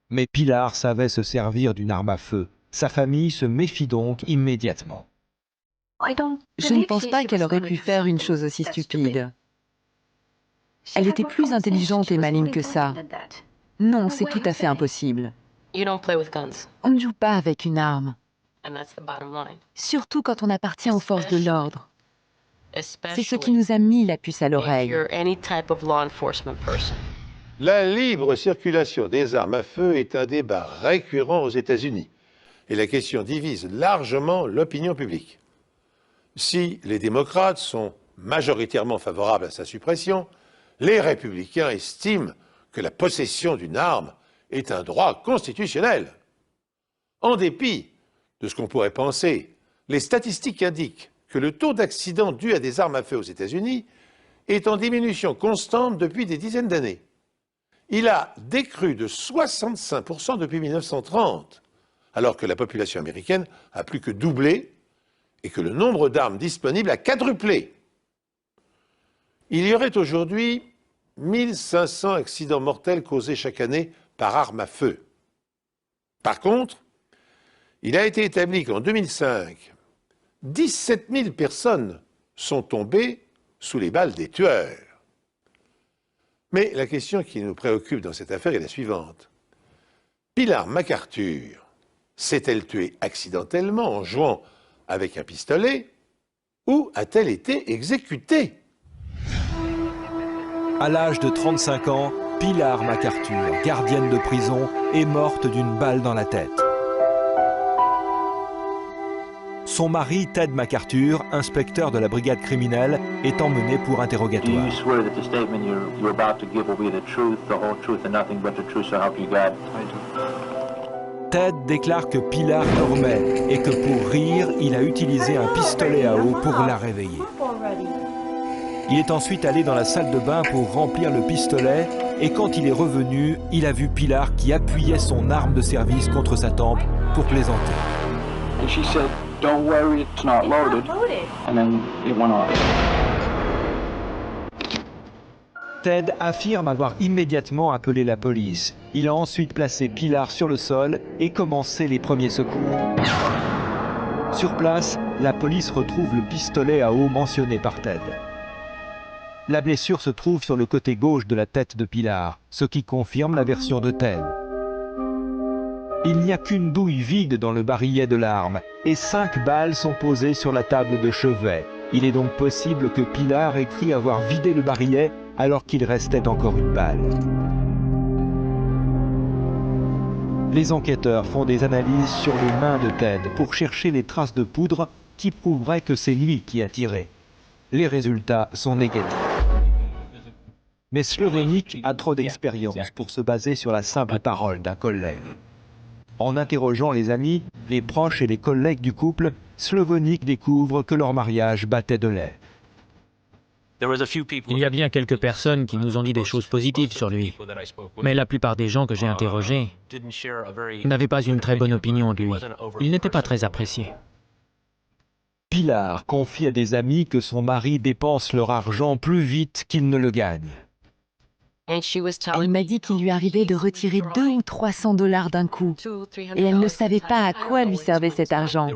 Mais Pilar savait se servir d'une arme à feu. Sa famille se méfie donc immédiatement. Je ne pense pas qu'elle aurait pu faire une chose aussi stupide. Elle était plus intelligente et maligne que ça. Non, c'est tout à fait impossible. On ne joue pas avec une arme. Surtout quand on appartient aux forces de l'ordre. C'est ce qui nous a mis la puce à l'oreille. La libre circulation des armes à feu est un débat récurrent aux États-Unis. Et la question divise largement l'opinion publique. Si les démocrates sont majoritairement favorables à sa suppression, les républicains estiment que la possession d'une arme est un droit constitutionnel. En dépit de ce qu'on pourrait penser, les statistiques indiquent que le taux d'accidents dus à des armes à feu aux États-Unis est en diminution constante depuis des dizaines d'années. Il a décru de 65% depuis 1930, alors que la population américaine a plus que doublé et que le nombre d'armes disponibles a quadruplé. Il y aurait aujourd'hui 1500 accidents mortels causés chaque année par arme à feu. Par contre, il a été établi qu'en 2005, 17 000 personnes sont tombées sous les balles des tueurs. Mais la question qui nous préoccupe dans cette affaire est la suivante. Pilar MacArthur s'est-elle tuée accidentellement en jouant avec un pistolet ou a-t-elle été exécutée? À l'âge de 35 ans, Pilar MacArthur, gardienne de prison, est morte d'une balle dans la tête. Son mari, Ted MacArthur, inspecteur de la brigade criminelle, est emmené pour interrogatoire. Ted déclare que Pilar dormait et que pour rire, il a utilisé un pistolet à eau pour la réveiller. Il est ensuite allé dans la salle de bain pour remplir le pistolet et quand il est revenu, il a vu Pilar qui appuyait son arme de service contre sa tempe pour plaisanter. Don't worry, it's not loaded. And then it went off. Ted affirme avoir immédiatement appelé la police. Il a ensuite placé Pilar sur le sol et commencé les premiers secours. Sur place, la police retrouve le pistolet à eau mentionné par Ted. La blessure se trouve sur le côté gauche de la tête de Pilar, ce qui confirme la version de Ted. Il n'y a qu'une douille vide dans le barillet de l'arme et 5 balles sont posées sur la table de chevet. Il est donc possible que Pilar ait cru avoir vidé le barillet alors qu'il restait encore une balle. Les enquêteurs font des analyses sur les mains de Ted pour chercher les traces de poudre qui prouveraient que c'est lui qui a tiré. Les résultats sont négatifs. Mais Slovenik a trop d'expérience pour se baser sur la simple parole d'un collègue. En interrogeant les amis, les proches et les collègues du couple, Slovenik découvre que leur mariage battait de l'aile. Il y a bien quelques personnes qui nous ont dit des choses positives sur lui, mais la plupart des gens que j'ai interrogés n'avaient pas une très bonne opinion de lui. Il n'était pas très apprécié. Pilar confie à des amis que son mari dépense leur argent plus vite qu'il ne le gagne. Elle m'a dit qu'il lui arrivait de retirer 200 ou 300 $ d'un coup, et elle ne savait pas à quoi lui servait cet argent.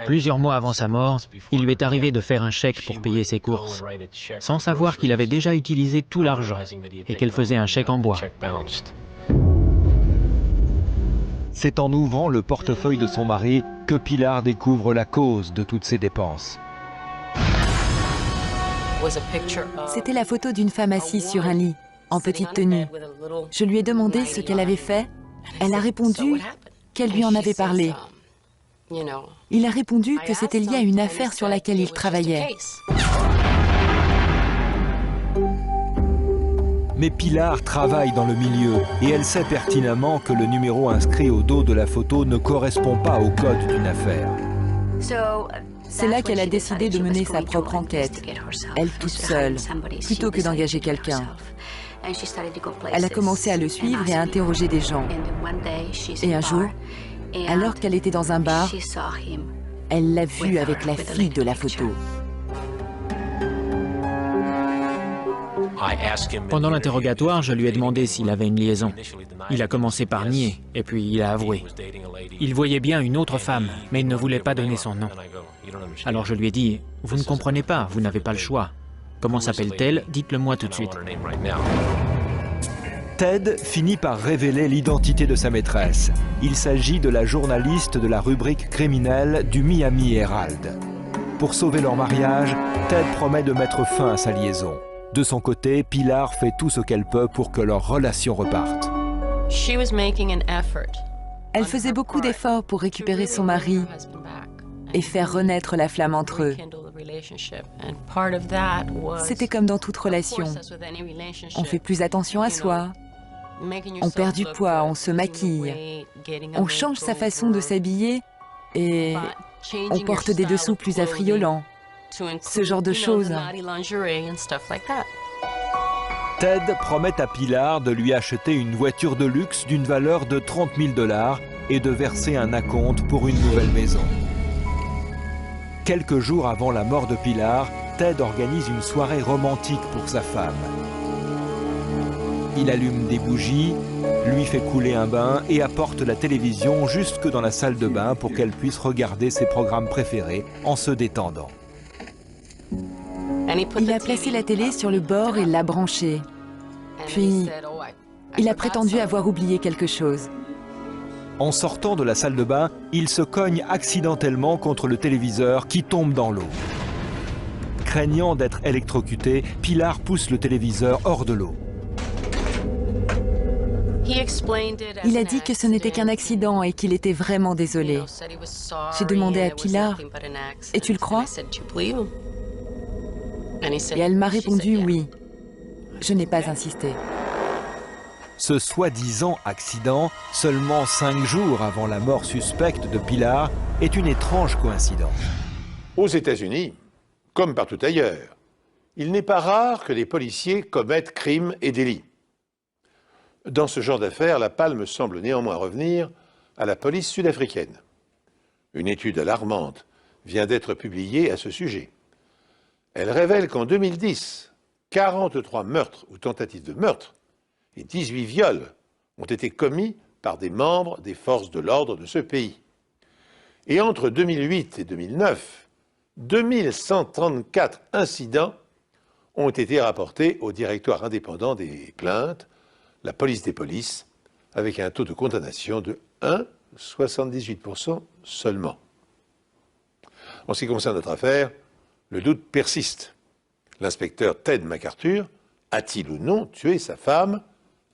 Plusieurs mois avant sa mort, il lui est arrivé de faire un chèque pour payer ses courses, sans savoir qu'il avait déjà utilisé tout l'argent et qu'elle faisait un chèque en bois. C'est en ouvrant le portefeuille de son mari que Pilar découvre la cause de toutes ces dépenses. C'était la photo d'une femme assise sur un lit, en petite tenue. Je lui ai demandé ce qu'elle avait fait. Elle a répondu qu'elle lui en avait parlé. Il a répondu que c'était lié à une affaire sur laquelle il travaillait. Mais Pilar travaille dans le milieu et elle sait pertinemment que le numéro inscrit au dos de la photo ne correspond pas au code d'une affaire. C'est là qu'elle a décidé de mener sa propre enquête, elle toute seule, plutôt que d'engager quelqu'un. Elle a commencé à le suivre et à interroger des gens. Et un jour, alors qu'elle était dans un bar, elle l'a vu avec la fille de la photo. Pendant l'interrogatoire, je lui ai demandé s'il avait une liaison. Il a commencé par nier, et puis il a avoué. Il voyait bien une autre femme, mais il ne voulait pas donner son nom. Alors je lui ai dit, « Vous ne comprenez pas, vous n'avez pas le choix. Comment s'appelle-t-elle? Dites-le-moi tout de suite. » Ted finit par révéler l'identité de sa maîtresse. Il s'agit de la journaliste de la rubrique criminelle du Miami Herald. Pour sauver leur mariage, Ted promet de mettre fin à sa liaison. De son côté, Pilar fait tout ce qu'elle peut pour que leur relation reparte. Elle faisait beaucoup d'efforts pour récupérer son mari et faire renaître la flamme entre eux. C'était comme dans toute relation. On fait plus attention à soi, on perd du poids, on se maquille, on change sa façon de s'habiller et on porte des dessous plus affriolants. Ce genre de choses. Ted promet à Pilar de lui acheter une voiture de luxe d'une valeur de 30 000 $ et de verser un acompte pour une nouvelle maison. Quelques jours avant la mort de Pilar, Ted organise une soirée romantique pour sa femme. Il allume des bougies, lui fait couler un bain et apporte la télévision jusque dans la salle de bain pour qu'elle puisse regarder ses programmes préférés en se détendant. Il a placé la télé sur le bord et l'a branchée. Puis, il a prétendu avoir oublié quelque chose. En sortant de la salle de bain, il se cogne accidentellement contre le téléviseur qui tombe dans l'eau. Craignant d'être électrocuté, Pilar pousse le téléviseur hors de l'eau. Il a dit que ce n'était qu'un accident et qu'il était vraiment désolé. J'ai demandé à Pilar, « Et tu le crois ?» Et elle m'a répondu oui. Je n'ai pas insisté. Ce soi-disant accident, seulement 5 jours avant la mort suspecte de Pilar, est une étrange coïncidence. Aux États-Unis, comme partout ailleurs, il n'est pas rare que les policiers commettent crimes et délits. Dans ce genre d'affaires, la palme semble néanmoins revenir à la police sud-africaine. Une étude alarmante vient d'être publiée à ce sujet. Elle révèle qu'en 2010, 43 meurtres ou tentatives de meurtre et 18 viols ont été commis par des membres des forces de l'ordre de ce pays. Et entre 2008 et 2009, 2134 incidents ont été rapportés au directoire indépendant des plaintes, la police des polices, avec un taux de condamnation de 1 78% seulement. En ce qui concerne notre affaire, le doute persiste. L'inspecteur Ted MacArthur a-t-il ou non tué sa femme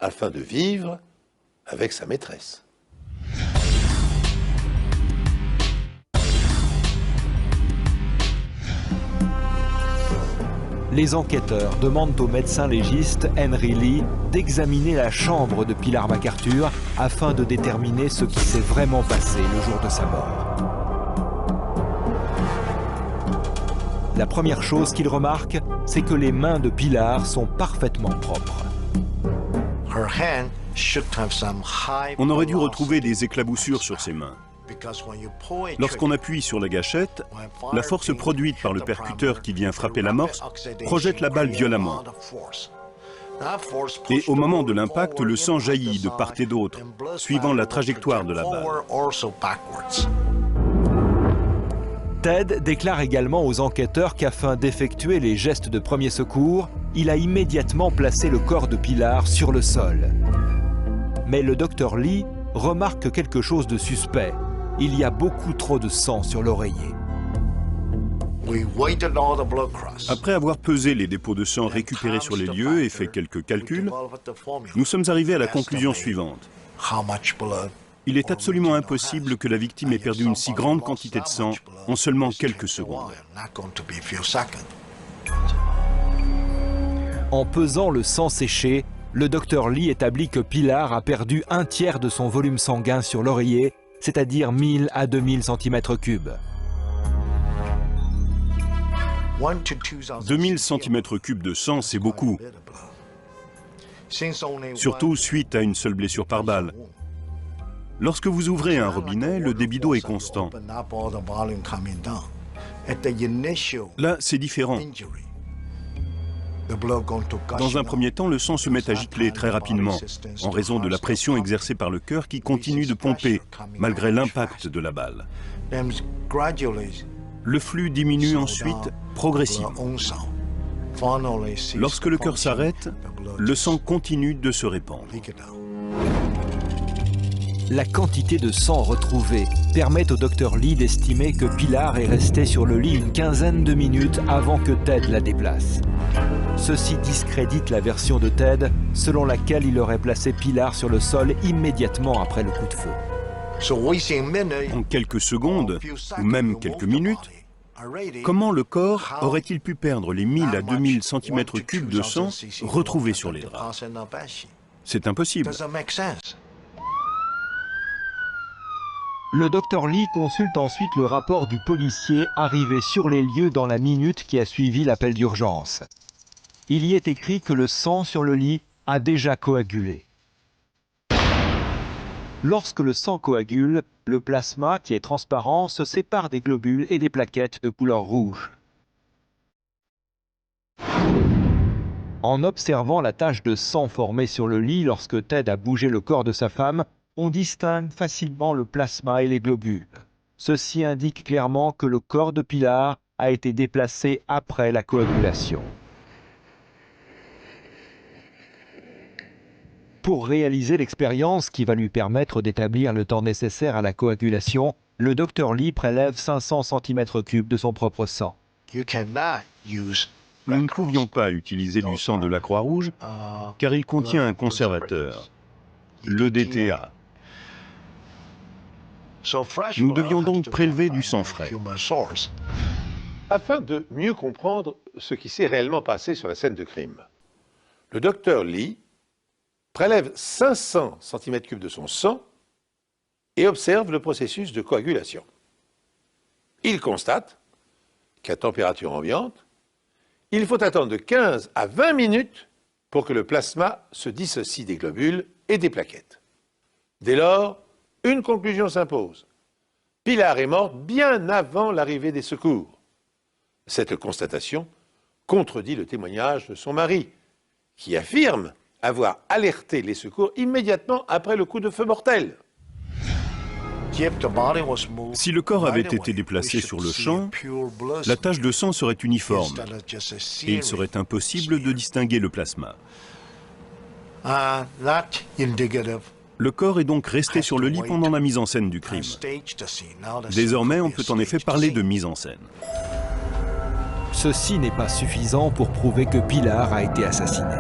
afin de vivre avec sa maîtresse? Les enquêteurs demandent au médecin légiste Henry Lee d'examiner la chambre de Pilar MacArthur afin de déterminer ce qui s'est vraiment passé le jour de sa mort. La première chose qu'il remarque, c'est que les mains de Pilar sont parfaitement propres. On aurait dû retrouver des éclaboussures sur ses mains. Lorsqu'on appuie sur la gâchette, la force produite par le percuteur qui vient frapper l'amorce projette la balle violemment. Et au moment de l'impact, le sang jaillit de part et d'autre, suivant la trajectoire de la balle. Ted déclare également aux enquêteurs qu'afin d'effectuer les gestes de premier secours, il a immédiatement placé le corps de Pilar sur le sol. Mais le docteur Lee remarque quelque chose de suspect. Il y a beaucoup trop de sang sur l'oreiller. Après avoir pesé les dépôts de sang récupérés sur les lieux et fait quelques calculs, nous sommes arrivés à la conclusion suivante. Il est absolument impossible que la victime ait perdu une si grande quantité de sang en seulement quelques secondes. En pesant le sang séché, le docteur Lee établit que Pilar a perdu un tiers de son volume sanguin sur l'oreiller, c'est-à-dire 1000 à 2000 cm3. 2000 cm3 de sang, c'est beaucoup. Surtout suite à une seule blessure par balle. Lorsque vous ouvrez un robinet, le débit d'eau est constant. Là, c'est différent. Dans un premier temps, le sang se met à gicler très rapidement, en raison de la pression exercée par le cœur qui continue de pomper, malgré l'impact de la balle. Le flux diminue ensuite progressivement. Lorsque le cœur s'arrête, le sang continue de se répandre. La quantité de sang retrouvée permet au docteur Lee d'estimer que Pilar est restée sur le lit une quinzaine de minutes avant que Ted la déplace. Ceci discrédite la version de Ted selon laquelle il aurait placé Pilar sur le sol immédiatement après le coup de feu. En quelques secondes, ou même quelques minutes, comment le corps aurait-il pu perdre les 1000 à 2000 cm3 de sang retrouvés sur les draps? C'est impossible. Le docteur Lee consulte ensuite le rapport du policier arrivé sur les lieux dans la minute qui a suivi l'appel d'urgence. Il y est écrit que le sang sur le lit a déjà coagulé. Lorsque le sang coagule, le plasma, qui est transparent, se sépare des globules et des plaquettes de couleur rouge. En observant la tache de sang formée sur le lit lorsque Ted a bougé le corps de sa femme, on distingue facilement le plasma et les globules. Ceci indique clairement que le corps de Pilar a été déplacé après la coagulation. Pour réaliser l'expérience qui va lui permettre d'établir le temps nécessaire à la coagulation, le docteur Lee prélève 500 cm3 de son propre sang. Nous ne pouvions pas utiliser du sang de la Croix-Rouge car il contient un conservateur, le DTA. Nous devions donc prélever du sang frais. Afin de mieux comprendre ce qui s'est réellement passé sur la scène de crime, le docteur Lee prélève 500 cm3 de son sang et observe le processus de coagulation. Il constate qu'à température ambiante, il faut attendre de 15 à 20 minutes pour que le plasma se dissocie des globules et des plaquettes. Dès lors, une conclusion s'impose. Pilar est morte bien avant l'arrivée des secours. Cette constatation contredit le témoignage de son mari, qui affirme avoir alerté les secours immédiatement après le coup de feu mortel. Si le corps avait été déplacé sur le champ, la tache de sang serait uniforme et il serait impossible de distinguer le plasma. Le corps est donc resté sur le lit pendant la mise en scène du crime. Désormais, on peut en effet parler de mise en scène. Ceci n'est pas suffisant pour prouver que Pilar a été assassiné.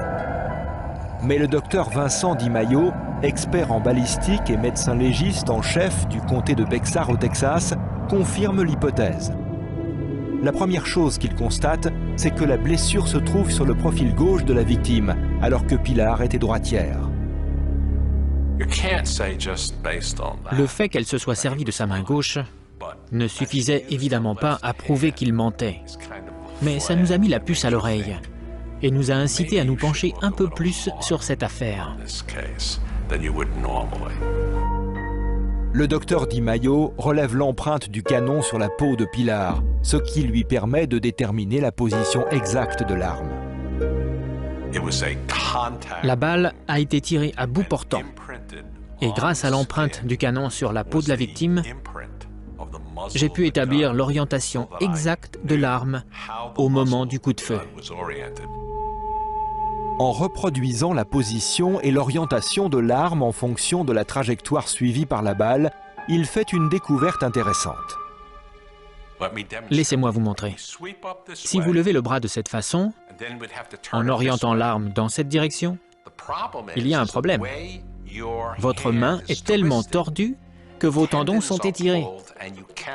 Mais le docteur Vincent Di Maio, expert en balistique et médecin légiste en chef du comté de Bexar au Texas, confirme l'hypothèse. La première chose qu'il constate, c'est que la blessure se trouve sur le profil gauche de la victime, alors que Pilar était droitière. Le fait qu'elle se soit servie de sa main gauche ne suffisait évidemment pas à prouver qu'il mentait. Mais ça nous a mis la puce à l'oreille et nous a incité à nous pencher un peu plus sur cette affaire. Le docteur Di Maio relève l'empreinte du canon sur la peau de Pilar, ce qui lui permet de déterminer la position exacte de l'arme. La balle a été tirée à bout portant et grâce à l'empreinte du canon sur la peau de la victime, j'ai pu établir l'orientation exacte de l'arme au moment du coup de feu. En reproduisant la position et l'orientation de l'arme en fonction de la trajectoire suivie par la balle, il fait une découverte intéressante. Laissez-moi vous montrer. Si vous levez le bras de cette façon, en orientant l'arme dans cette direction, il y a un problème. Votre main est tellement tordue que vos tendons sont étirés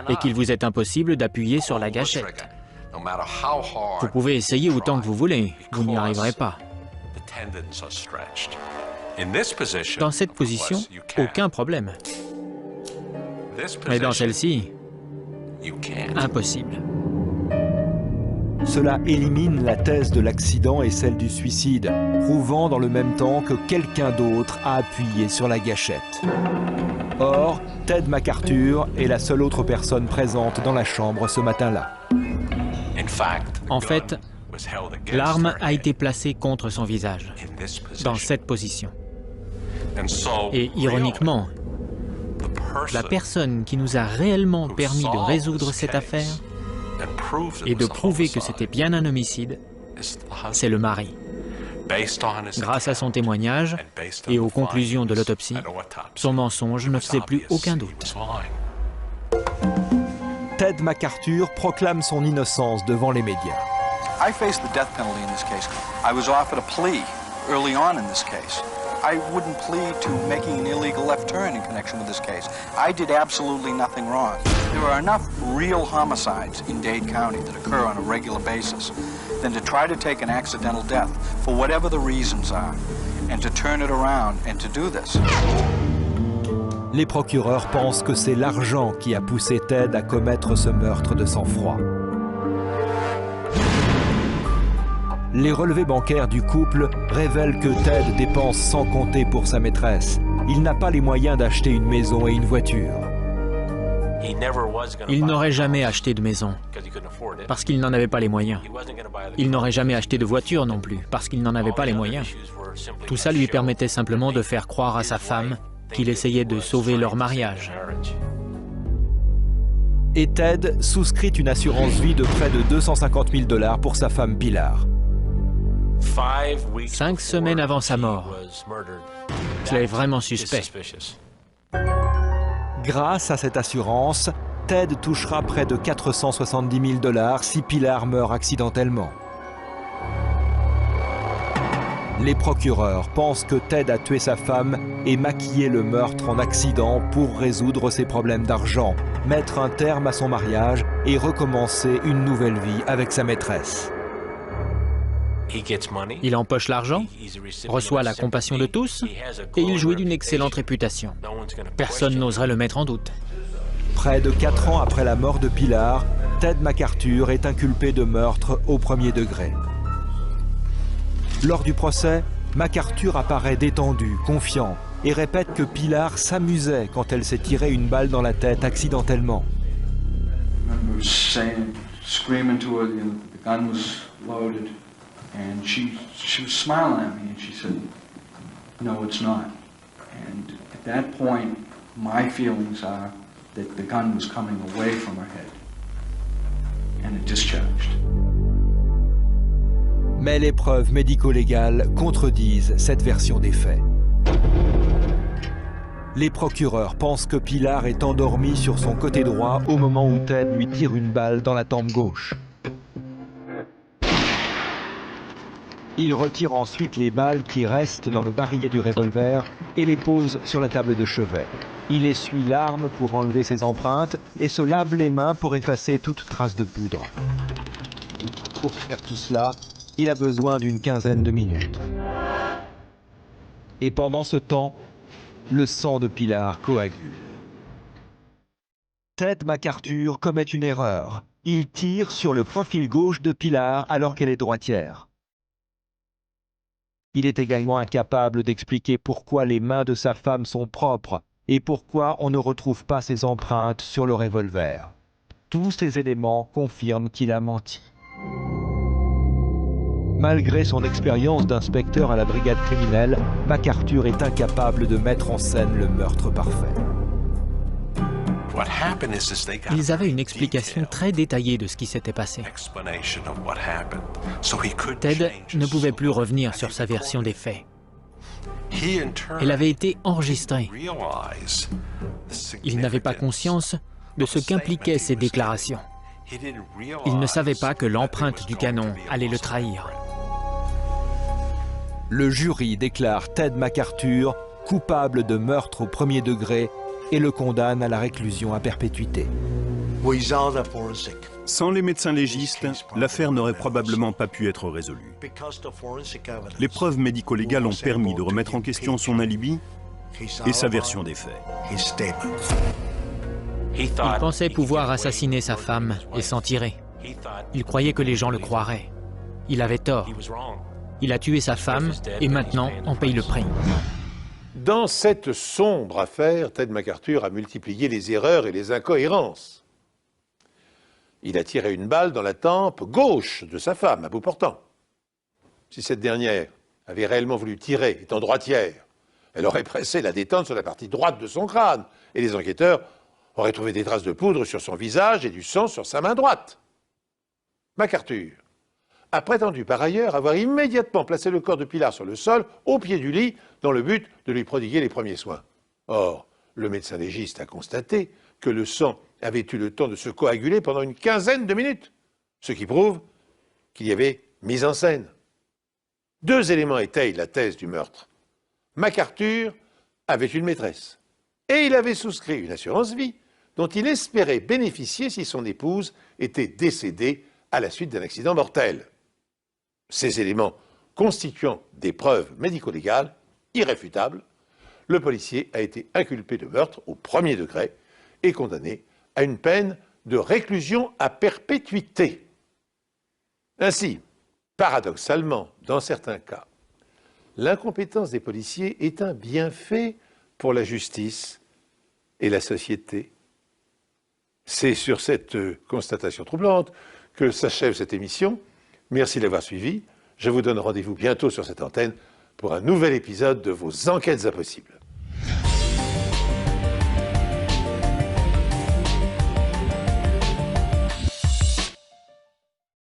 et qu'il vous est impossible d'appuyer sur la gâchette. Vous pouvez essayer autant que vous voulez, vous n'y arriverez pas. Dans cette position, aucun problème. Mais dans celle-ci, impossible. Cela élimine la thèse de l'accident et celle du suicide, prouvant dans le même temps que quelqu'un d'autre a appuyé sur la gâchette. Or, Ted McArthur est la seule autre personne présente dans la chambre ce matin-là. En fait, l'arme a été placée contre son visage, dans cette position. Et ironiquement, la personne qui nous a réellement permis de résoudre cette affaire et de prouver que c'était bien un homicide, c'est le mari. Grâce à son témoignage et aux conclusions de l'autopsie, son mensonge ne faisait plus aucun doute. Ted McArthur proclame son innocence devant les médias. I faced the death penalty in this case. I was offered a plea early on in this case. I wouldn't plead to making an illegal left turn in connection with this case. I did absolutely nothing wrong. There are enough real homicides in Dade County that occur on a regular basis than to try to take an accidental death for whatever the reasons are and to turn it around and to do this. Les procureurs pensent que c'est l'argent qui a poussé Ted à commettre ce meurtre de sang-froid. Les relevés bancaires du couple révèlent que Ted dépense sans compter pour sa maîtresse. Il n'a pas les moyens d'acheter une maison et une voiture. Il n'aurait jamais acheté de maison, parce qu'il n'en avait pas les moyens. Il n'aurait jamais acheté de voiture non plus, parce qu'il n'en avait pas les moyens. Tout ça lui permettait simplement de faire croire à sa femme qu'il essayait de sauver leur mariage. Et Ted souscrit une assurance vie de près de 250 000 $ pour sa femme Pilar. 5 semaines avant sa mort. Cela est vraiment suspect. Grâce à cette assurance, Ted touchera près de 470 000 $ si Pilar meurt accidentellement. Les procureurs pensent que Ted a tué sa femme et maquillé le meurtre en accident pour résoudre ses problèmes d'argent, mettre un terme à son mariage et recommencer une nouvelle vie avec sa maîtresse. Il empoche l'argent, reçoit la compassion de tous et il jouit d'une excellente réputation. Personne n'oserait le mettre en doute. Près de 4 ans après la mort de Pilar, Ted McArthur est inculpé de meurtre au premier degré. Lors du procès, McArthur apparaît détendu, confiant et répète que Pilar s'amusait quand elle s'est tiré une balle dans la tête accidentellement. And she was smiling at me and she said, "No, it's not." And at that point, my feelings are that the gun was coming away from her head and it discharged. Mais les preuves médico-légales contredisent cette version des faits. Les procureurs pensent que Pilar est endormie sur son côté droit au moment où Ted lui tire une balle dans la tempe gauche. Il retire ensuite les balles qui restent dans le barillet du revolver et les pose sur la table de chevet. Il essuie l'arme pour enlever ses empreintes et se lave les mains pour effacer toute trace de poudre. Pour faire tout cela, il a besoin d'une quinzaine de minutes. Et pendant ce temps, le sang de Pilar coagule. Ted McArthur commet une erreur. Il tire sur le profil gauche de Pilar alors qu'elle est droitière. Il est également incapable d'expliquer pourquoi les mains de sa femme sont propres et pourquoi on ne retrouve pas ses empreintes sur le revolver. Tous ces éléments confirment qu'il a menti. Malgré son expérience d'inspecteur à la brigade criminelle, McArthur est incapable de mettre en scène le meurtre parfait. Ils avaient une explication très détaillée de ce qui s'était passé. Ted ne pouvait plus revenir sur sa version des faits. Elle avait été enregistrée. Il n'avait pas conscience de ce qu'impliquaient ces déclarations. Il ne savait pas que l'empreinte du canon allait le trahir. Le jury déclare Ted McArthur coupable de meurtre au premier degré et le condamne à la réclusion à perpétuité. Sans les médecins légistes, l'affaire n'aurait probablement pas pu être résolue. Les preuves médico-légales ont permis de remettre en question son alibi et sa version des faits. Il pensait pouvoir assassiner sa femme et s'en tirer. Il croyait que les gens le croiraient. Il avait tort. Il a tué sa femme et maintenant on paye le prix. Dans cette sombre affaire, Ted McArthur a multiplié les erreurs et les incohérences. Il a tiré une balle dans la tempe gauche de sa femme, à bout portant. Si cette dernière avait réellement voulu tirer, étant droitière, elle aurait pressé la détente sur la partie droite de son crâne, et les enquêteurs auraient trouvé des traces de poudre sur son visage et du sang sur sa main droite. McArthur a prétendu par ailleurs avoir immédiatement placé le corps de Pilar sur le sol, au pied du lit, dans le but de lui prodiguer les premiers soins. Or, le médecin légiste a constaté que le sang avait eu le temps de se coaguler pendant une quinzaine de minutes, ce qui prouve qu'il y avait mise en scène. Deux éléments étayent la thèse du meurtre. McArthur avait une maîtresse, et il avait souscrit une assurance vie dont il espérait bénéficier si son épouse était décédée à la suite d'un accident mortel. Ces éléments constituant des preuves médico-légales irréfutables, le policier a été inculpé de meurtre au premier degré et condamné à une peine de réclusion à perpétuité. Ainsi, paradoxalement, dans certains cas, l'incompétence des policiers est un bienfait pour la justice et la société. C'est sur cette constatation troublante que s'achève cette émission. Merci de l'avoir suivi. Je vous donne rendez-vous bientôt sur cette antenne pour un nouvel épisode de vos Enquêtes impossibles.